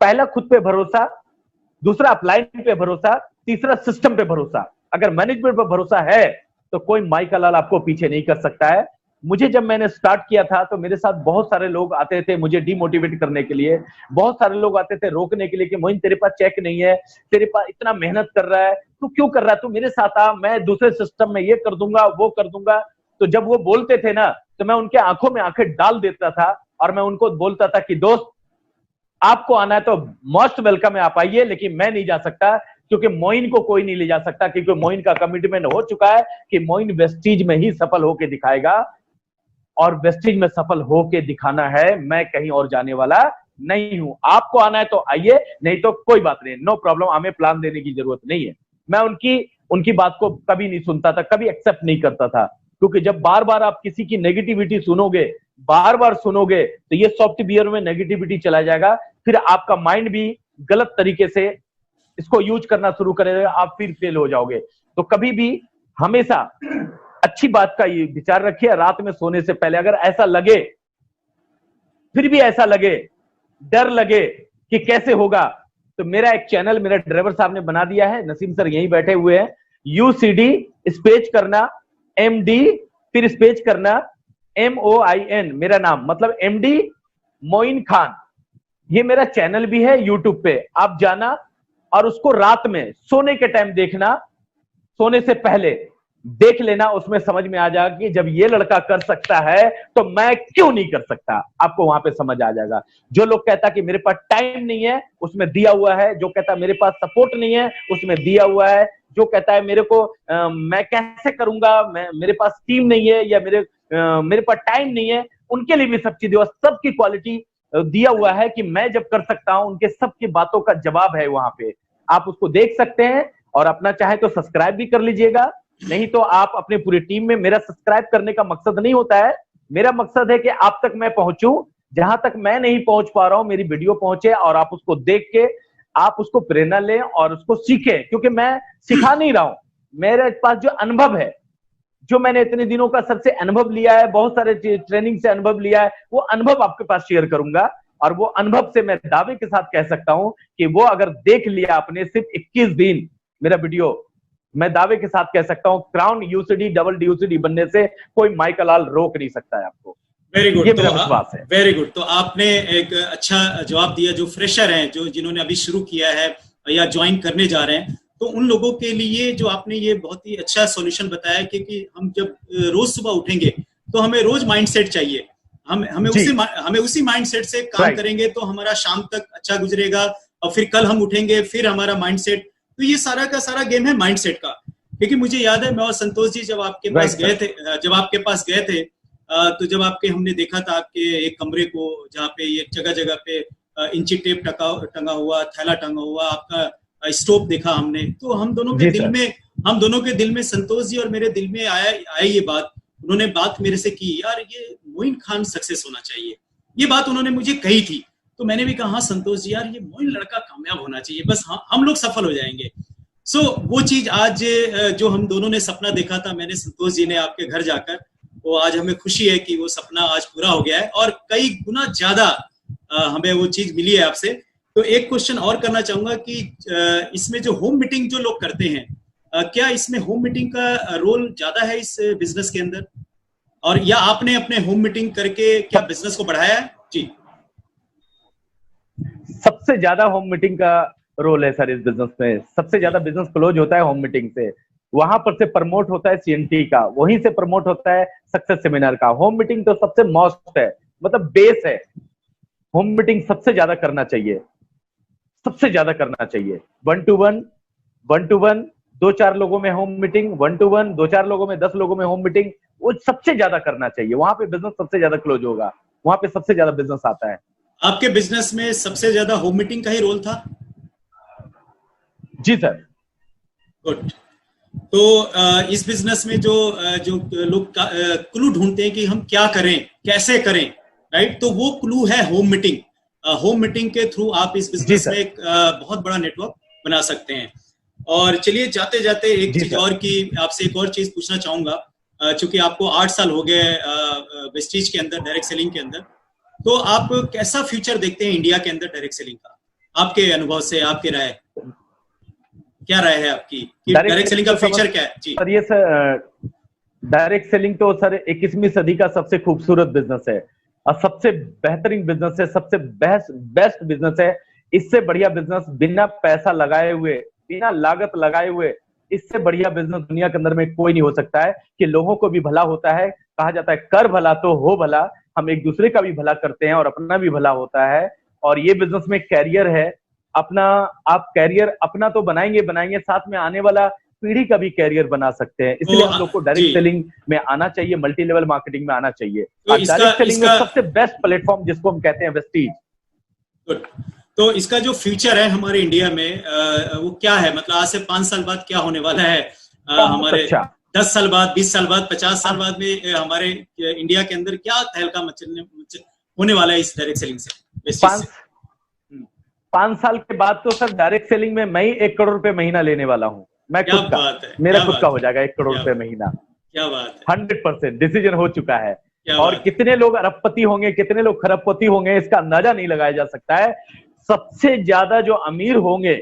पहला खुद पे भरोसा, दूसरा अपलाइन पे भरोसा, तीसरा सिस्टम पे भरोसा। अगर मैनेजमेंट पे भरोसा है तो कोई माई का लाल आपको पीछे नहीं कर सकता है। मुझे जब मैंने स्टार्ट किया था तो मेरे साथ बहुत सारे लोग आते थे मुझे डिमोटिवेट करने के लिए, बहुत सारे लोग आते थे रोकने के लिए कि मोइन तेरे पास चेक नहीं है, तेरे पास इतना मेहनत कर रहा है, तू क्यों कर रहा है, तू मेरे साथ आ, मैं दूसरे सिस्टम में ये कर दूंगा वो कर दूंगा। तो जब वो बोलते थे ना, तो मैं उनके आंखों में आंखें डाल देता था, और मैं उनको बोलता था कि दोस्त आपको आना है तो मोस्ट वेलकम है, आप आइए, लेकिन मैं नहीं जा सकता, क्योंकि मोइन को कोई नहीं ले जा सकता, क्योंकि मोइन का कमिटमेंट हो चुका है कि मोइन वेस्टीज में ही सफल होकर दिखाएगा, और वेस्टीज में सफल होके दिखाना है। मैं कहीं और जाने वाला नहीं हूं। आपको आना है तो आइए, नहीं तो कोई बात नहीं, नो प्रॉब्लम, हमें प्लान देने की जरूरत नहीं है। मैं उनकी बात को कभी नहीं सुनता था, कभी एक्सेप्ट नहीं करता था, क्योंकि जब बार बार आप किसी की नेगेटिविटी सुनोगे, बार बार सुनोगे, तो ये सॉफ्टवेयर में नेगेटिविटी चला जाएगा, फिर आपका माइंड भी गलत तरीके से इसको यूज करना शुरू करेगा, आप फिर फेल हो जाओगे। तो कभी भी हमेशा अच्छी बात का ये विचार रखिए, रात में सोने से पहले अगर ऐसा लगे, फिर भी ऐसा लगे, डर लगे कि कैसे होगा, तो मेरा एक चैनल मेरे ड्राइवर साहब ने बना दिया है, नसीम सर यहीं बैठे हुए हैं, UCD स्पेस करना MD फिर स्पेस करना MOIN, मेरा नाम मतलब MD मोइन खान, ये मेरा चैनल भी है यूट्यूब पे। आप जाना और उसको रात में सोने के टाइम देखना, सोने से पहले देख लेना, उसमें समझ में आ जाएगा कि जब ये लड़का कर सकता है तो मैं क्यों नहीं कर सकता। आपको वहां पे समझ आ जाएगा। जो लोग कहता कि मेरे पास टाइम नहीं है, उसमें दिया हुआ है, जो कहता मेरे पास सपोर्ट नहीं है, उसमें दिया हुआ है, जो कहता है मेरे को मैं कैसे करूंगा, मेरे पास टीम नहीं है या मेरे पास टाइम नहीं है, उनके लिए भी सब चीजें और सबकी क्वालिटी दिया हुआ है कि मैं जब कर सकता हूं, उनके सबकी बातों का जवाब है वहां पे। आप उसको देख सकते हैं और अपना चाहे तो सब्सक्राइब भी कर लीजिएगा, नहीं तो आप अपनी पूरी टीम में। मेरा सब्सक्राइब करने का मकसद नहीं होता है, मेरा मकसद है कि आप तक मैं पहुंचूं, जहां तक मैं नहीं पहुंच पा रहा हूं मेरी वीडियो पहुंचे और आप उसको देख के आप उसको प्रेरणा लें और उसको सीखें। क्योंकि मैं सिखा नहीं रहा हूं, मेरे पास जो अनुभव है, जो मैंने इतने दिनों का सबसे अनुभव लिया है, बहुत सारे ट्रेनिंग से अनुभव लिया है, वो अनुभव आपके पास शेयर करूंगा। और वो अनुभव से मैं दावे के साथ कह सकता हूं कि वो अगर देख लिया आपने सिर्फ 21 दिन मेरा वीडियो, मैं दावे के साथ कह सकता हूं क्राउन यूसीडी डबल डीयूसीडी बनने से कोई माइकल लाल रोक नहीं सकता है आपको। वेरी गुड, ये मेरा विश्वास है। Very good. तो आपने एक अच्छा जवाब दिया। जो फ्रेशर हैं, जो जिन्होंने अभी शुरू किया है या ज्वाइन करने जा रहे हैं, तो उन लोगों के लिए जो आपने ये बहुत ही अच्छा सॉल्यूशन बताया कि हम जब रोज सुबह उठेंगे तो हमें रोज माइंडसेट चाहिए। हमें उसी माइंडसेट से काम करेंगे तो हमारा शाम तक अच्छा गुजरेगा, और फिर कल हम उठेंगे फिर हमारा माइंडसेट। तो ये सारा का सारा गेम है माइंडसेट का। क्योंकि मुझे याद है, मैं और संतोष जी जब आपके पास गए थे, तो जब हमने देखा था आपके एक कमरे को, जहाँ पे ये जगह जगह पे इंची टेप टंगा हुआ, थैला टंगा हुआ, आपका स्टोव देखा हमने, तो हम दोनों के दिल में संतोष जी और मेरे दिल में आया ये बात। उन्होंने बात मेरे से की, यार ये मोइन खान सक्सेस होना चाहिए, ये बात उन्होंने मुझे कही थी। तो मैंने भी कहा, हाँ संतोष जी, यार ये मोइन लड़का कामयाब होना चाहिए, बस हम लोग सफल हो जाएंगे। वो चीज आज जो हम दोनों ने सपना देखा था, मैंने संतोष जी ने आपके घर जाकर, वो आज हमें खुशी है कि वो सपना आज पूरा हो गया है और कई गुना ज्यादा हमें वो चीज मिली है आपसे। तो एक क्वेश्चन और करना चाहूंगा कि इसमें जो होम मीटिंग जो लोग करते हैं, क्या इसमें होम मीटिंग का रोल ज्यादा है इस बिजनेस के अंदर, और या आपने अपने होम मीटिंग करके क्या बिजनेस को बढ़ाया है? जी, सबसे ज्यादा होम मीटिंग का रोल है सर इस बिजनेस में। सबसे ज्यादा बिजनेस क्लोज होता है होम मीटिंग से। वहां पर से प्रमोट होता है सीएनटी का, वहीं से प्रमोट होता है सक्सेस सेमिनार का। होम मीटिंग तो सबसे मस्ट है, मतलब बेस है। होम मीटिंग सबसे ज्यादा करना चाहिए, सबसे ज्यादा करना चाहिए। 1 to 1 2-4 लोगों में होम मीटिंग, 1 to 1 2-4 लोगों में 10 लोगों में होम मीटिंग, वो सबसे ज्यादा करना चाहिए। वहां पे बिजनेस सबसे ज्यादा क्लोज होगा, वहां पे सबसे ज्यादा बिजनेस आता है। आपके बिजनेस में सबसे ज्यादा होम मीटिंग का ही रोल था? जी सर। गुड। तो इस बिजनेस में जो लोग क्लू ढूंढते हैं कि हम क्या करें, कैसे करें, राइट, तो वो क्लू है होम मीटिंग। होम मीटिंग के थ्रू आप इस बिजनेस में एक बहुत बड़ा नेटवर्क बना सकते हैं। और चलिए जाते जाते एक चीज और की आपसे एक और चीज पूछना चाहूंगा, चूंकि आपको 8 साल हो गए वेस्टीज के अंदर, डायरेक्ट सेलिंग के अंदर, तो आप कैसा फ्यूचर देखते हैं इंडिया के अंदर डायरेक्ट सेलिंग का? आपके अनुभव से, आपकी राय, क्या राय है आपकी कि डायरेक्ट सेलिंग का फ्यूचर क्या है? जी सर, ये सर डायरेक्ट सेलिंग तो सर 21वीं सदी का सबसे खूबसूरत बिजनेस है और सबसे बेहतरीन बिजनेस है, सबसे बेस्ट बिजनेस है। इससे बढ़िया बिजनेस बिना पैसा लगाए हुए, बिना लागत लगाए हुए, इससे बढ़िया बिजनेस दुनिया के अंदर में कोई नहीं हो सकता है। कि लोगों को भी भला होता है, कहा जाता है कर भला तो हो भला। हम एक दूसरे का भी भला करते हैं और अपना भी भला होता है। और ये बिजनेस में कैरियर है अपना। आप कैरियर अपना तो बनाएंगे, साथ में आने वाला पीढ़ी का भी कैरियर बना सकते हैं। इसलिए हम लोग को डायरेक्ट सेलिंग में आना चाहिए, मल्टी लेवल मार्केटिंग में आना चाहिए। तो डायरेक्ट सेलिंग में सबसे बेस्ट प्लेटफॉर्म जिसको हम कहते हैं वेस्टीज। तो इसका जो फ्यूचर है हमारे इंडिया में वो क्या है? मतलब आज से 5 साल बाद क्या होने वाला है? हमारे 10 साल बाद, 20 साल बाद, 50 साल बाद में हमारे इंडिया के अंदर क्या तहलका होने वाला है इस डायरेक्ट सेलिंग से? 5 साल के बाद तो सर डायरेक्ट सेलिंग में मैं ही 1 करोड़ रुपए महीना लेने वाला हूँ। मैं खुद का, मेरा खुद का हो जाएगा 1 करोड़ रुपए महीना। क्या बात है, 100% डिसीजन हो चुका है। और कितने लोग अरबपति होंगे, कितने लोग खरबपति होंगे, इसका अंदाजा नहीं लगाया जा सकता है। सबसे ज्यादा जो अमीर होंगे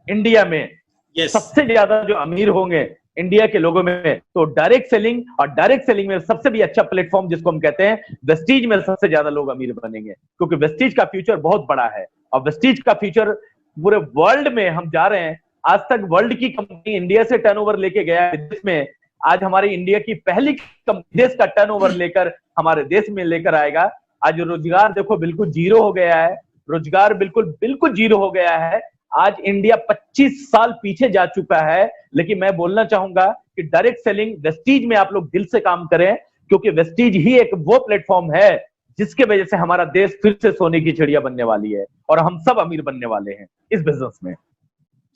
इंडिया में, सबसे ज्यादा जो अमीर होंगे इंडिया के लोगों में, तो डायरेक्ट सेलिंग, और डायरेक्ट सेलिंग में सबसे भी अच्छा प्लेटफॉर्म जिसको हम कहते हैं वेस्टीज में सबसे ज्यादा लोग अमीर बनेंगे। क्योंकि वेस्टीज का फ्यूचर बहुत बड़ा है और वेस्टीज का फ्यूचर पूरे वर्ल्ड में हम जा रहे हैं। आज तक वर्ल्ड की कंपनी इंडिया से टर्नओवर लेके गया है विदेश में, आज हमारे इंडिया की पहली कंपनी देश का टर्नओवर लेकर हमारे देश में लेकर आएगा। आज रोजगार देखो बिल्कुल जीरो हो गया है, रोजगार बिल्कुल जीरो हो गया है। आज इंडिया 25 साल पीछे जा चुका है, लेकिन मैं बोलना चाहूंगा कि डायरेक्ट सेलिंग वेस्टीज में आप लोग दिल से काम करें, क्योंकि वेस्टीज ही एक वो प्लेटफॉर्म है जिसके वजह से हमारा देश फिर से सोने की चिड़िया बनने वाली है और हम सब अमीर बनने वाले हैं इस बिजनेस में।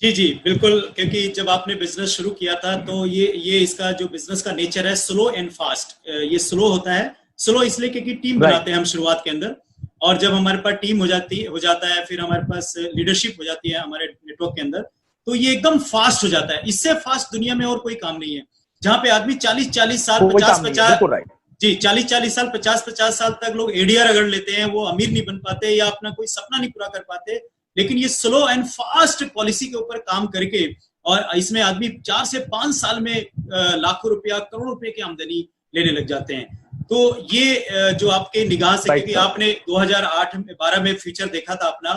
जी जी बिल्कुल, क्योंकि जब आपने बिजनेस शुरू किया था तो ये इसका जो बिजनेस का नेचर है स्लो एंड फास्ट, ये स्लो होता है। स्लो इसलिए क्योंकि टीम बनाते हैं हम शुरुआत के अंदर, और जब हमारे पास टीम हो जाता है, फिर हमारे पास लीडरशिप हो जाती है हमारे नेटवर्क के अंदर, तो ये एकदम फास्ट हो जाता है। इससे फास्ट दुनिया में और कोई काम नहीं है, जहाँ पे आदमी 40-40 साल 50-50 जी 40-40 साल 50-50 साल तक लोग एडीआर रगड़ लेते हैं, वो अमीर नहीं बन पाते या अपना कोई सपना नहीं पूरा कर पाते। लेकिन ये स्लो एंड फास्ट पॉलिसी के ऊपर काम करके, और इसमें आदमी 4 से 5 साल में लाखों रुपया करोड़ों रुपए की आमदनी लेने लग जाते हैं। तो ये जो आपके निगाह से, क्योंकि आपने 2008-12 में फ्यूचर देखा था अपना,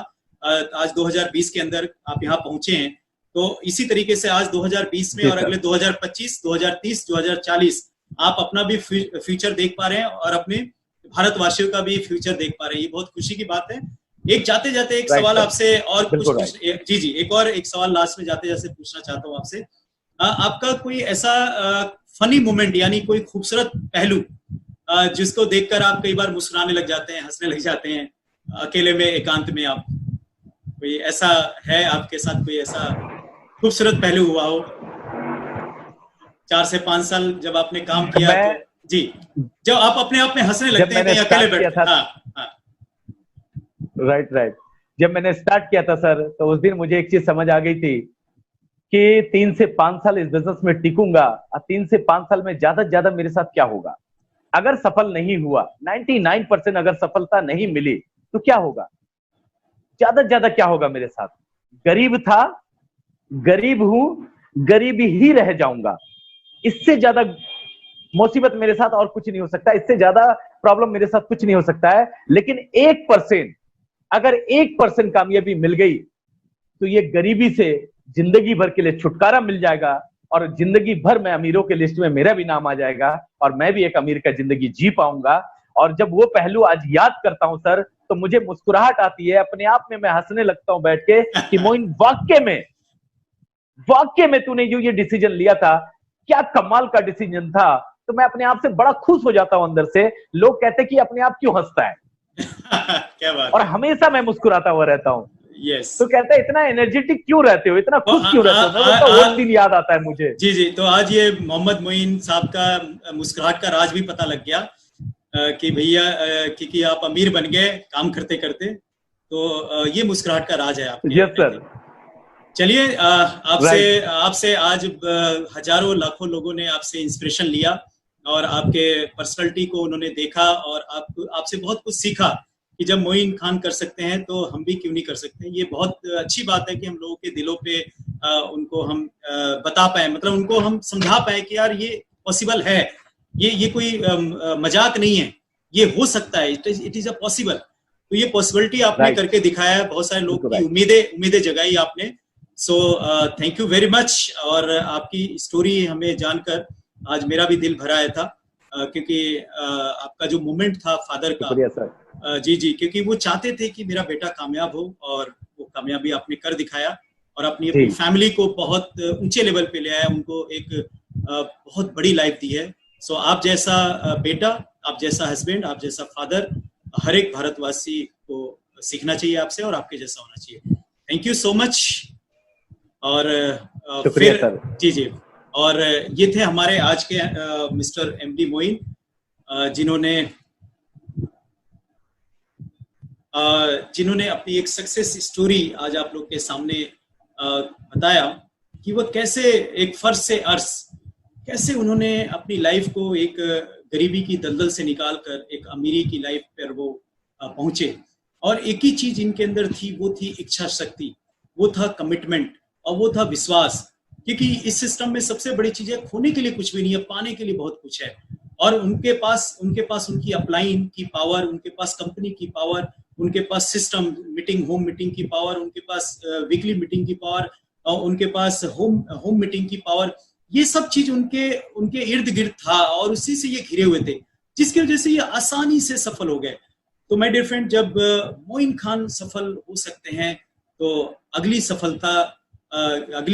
आज 2020 के अंदर आप यहाँ पहुंचे हैं, तो इसी तरीके से आज 2020 में और अगले 2025, 2030, 2040 आप अपना भी फ्यूचर देख पा रहे हैं और अपने भारतवासियों का भी फ्यूचर देख पा रहे हैं। ये बहुत खुशी की बात है। एक जाते जाते एक सवाल आपसे और कुछ जी एक सवाल लास्ट में जाते जाते पूछना चाहता हूँ आपसे, आपका कोई ऐसा फनी मोमेंट यानी कोई खूबसूरत पहलू जिसको देखकर आप कई बार मुस्कुराने लग जाते हैं, हंसने लग जाते हैं, अकेले में एकांत में, आप कोई ऐसा है आपके साथ, कोई ऐसा खूबसूरत पहलू हुआ हो 4 से 5 साल जब आपने काम किया तो? जी, जब आप अपने आप में हंसने लगते हैं कहीं अकेले बैठे? राइट। जब मैंने स्टार्ट किया था सर, तो उस दिन मुझे एक चीज समझ आ गई थी कि 3 से 5 साल इस बिजनेस में टिकूंगा और 3 से 5 साल में ज्यादा से ज्यादा मेरे साथ क्या होगा। अगर सफल नहीं हुआ, 99% अगर सफलता नहीं मिली तो क्या होगा, ज्यादा से ज्यादा क्या होगा मेरे साथ। गरीब था, गरीब हूं, गरीब ही रह जाऊंगा। इससे ज्यादा मुसीबत मेरे साथ और कुछ नहीं हो सकता, इससे ज्यादा प्रॉब्लम मेरे साथ कुछ नहीं हो सकता है। लेकिन 1%, अगर 1% कामयाबी मिल गई तो ये गरीबी से जिंदगी भर के लिए छुटकारा मिल जाएगा और जिंदगी भर में अमीरों के लिस्ट में मेरा भी नाम आ जाएगा और मैं भी एक अमीर का जिंदगी जी पाऊंगा। और जब वो पहलू आज याद करता हूं सर, तो मुझे मुस्कुराहट आती है, अपने आप में मैं हंसने लगता हूं बैठ के कि मोइन वाकई में तूने जो ये डिसीजन लिया था, क्या कमाल का डिसीजन था। तो मैं अपने आप से बड़ा खुश हो जाता हूं अंदर से। लोग कहते हैं कि अपने आप क्यों हंसता है क्या बात। और हमेशा मैं मुस्कुराता हुआ रहता हूं। यस। तो कहते हैं इतना एनर्जेटिक क्यों रहते हो, इतना खुश क्यों रहते हो। वो दिन याद आता है मुझे। जी, तो आज ये मोहम्मद मोइन साहब का मुस्कुराहट का राज भी पता लग गया कि भैया क्योंकि आप अमीर बन गए काम करते करते, तो ये मुस्कुराहट का राज है आपके। Yes sir. चलिए, आपसे आज हजारों लाखों लोगों ने आपसे इंस्पिरेशन लिया और आपके पर्सनालिटी को उन्होंने देखा और आपसे बहुत कुछ सीखा कि जब मोइन खान कर सकते हैं तो हम भी क्यों नहीं कर सकते। ये बहुत अच्छी बात है कि हम लोगों के दिलों पे उनको हम बता पाए, मतलब उनको हम समझा पाए कि यार ये पॉसिबल है, ये कोई मजाक नहीं है, ये हो सकता है, इट इज अ पॉसिबल। तो ये पॉसिबिलिटी आपने करके दिखाया है, बहुत सारे लोग की उम्मीदें जगाई आपने। So thank you very much. और आपकी स्टोरी हमें जानकर आज मेरा भी दिल भरा आया था, क्योंकि आपका जो मोमेंट था फादर का, जी, क्योंकि वो चाहते थे कि मेरा बेटा कामयाब हो और वो कामयाबी आपने कर दिखाया और अपनी फैमिली को बहुत ऊंचे लेवल पे ले आया, उनको एक बहुत बड़ी लाइफ दी है। सो आप जैसा बेटा, आप जैसा हस्बैंड, आप जैसा फादर, हर एक भारतवासी को सीखना चाहिए आपसे और आपके जैसा होना चाहिए। Thank you so much. और फिर जी, और ये थे हमारे आज के मिस्टर एमडी मोइन, जिन्होंने अपनी एक सक्सेस स्टोरी आज आप लोग के सामने बताया कि वो कैसे एक फर्श से अर्श, कैसे उन्होंने अपनी लाइफ को एक गरीबी की दलदल से निकालकर एक अमीरी की लाइफ पर वो पहुंचे। और एक ही चीज इनके अंदर थी, वो थी इच्छा शक्ति, वो था कमिटमेंट और वो था विश्वास। क्योंकि इस सिस्टम में सबसे बड़ी चीज है, खोने के लिए कुछ भी नहीं है, पाने के लिए बहुत कुछ है। और उनके पास उनकी अपलाइन की पावर, उनके पास कंपनी की पावर, उनके पास सिस्टम होम मीटिंग की पावर, उनके पास वीकली मीटिंग की पावर, और उनके पास होम मीटिंग की पावर, ये सब चीज उनके इर्द गिर्द था और उसी से ये घिरे हुए थे, जिसकी वजह से ये आसानी से सफल हो गए। तो माय डियर फ्रेंड, जब मोइन खान सफल हो सकते हैं तो अगली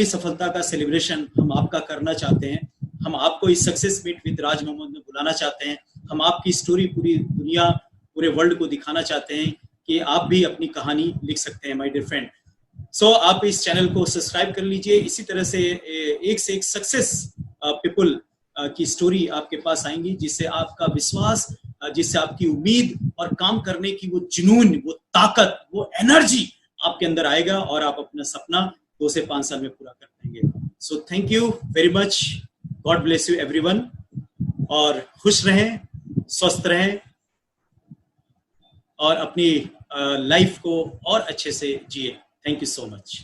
सफलता का सेलिब्रेशन हम आपका करना चाहते हैं। हम आपको इस सक्सेस मीट विद राज मोहम्मद में बुलाना चाहते हैं। हम आपकी स्टोरी पूरी दुनिया, पूरे वर्ल्ड को दिखाना चाहते हैं कि आप भी अपनी कहानी लिख सकते हैं, माय डियर फ्रेंड। सो आप इस चैनल को सब्सक्राइब कर लीजिए। इसी तरह से एक से एक सक्सेस पीपल की स्टोरी आपके पास आएंगी, जिससे आपका विश्वास, जिससे आपकी उम्मीद और काम करने की वो जुनून, वो ताकत, वो एनर्जी आपके अंदर आएगा और आप अपना सपना 2 से 5 साल में पूरा कर पाएंगे। So thank you very much, God bless you everyone, और खुश रहें, स्वस्थ रहें और अपनी लाइफ को और अच्छे से जिए। Thank you so much.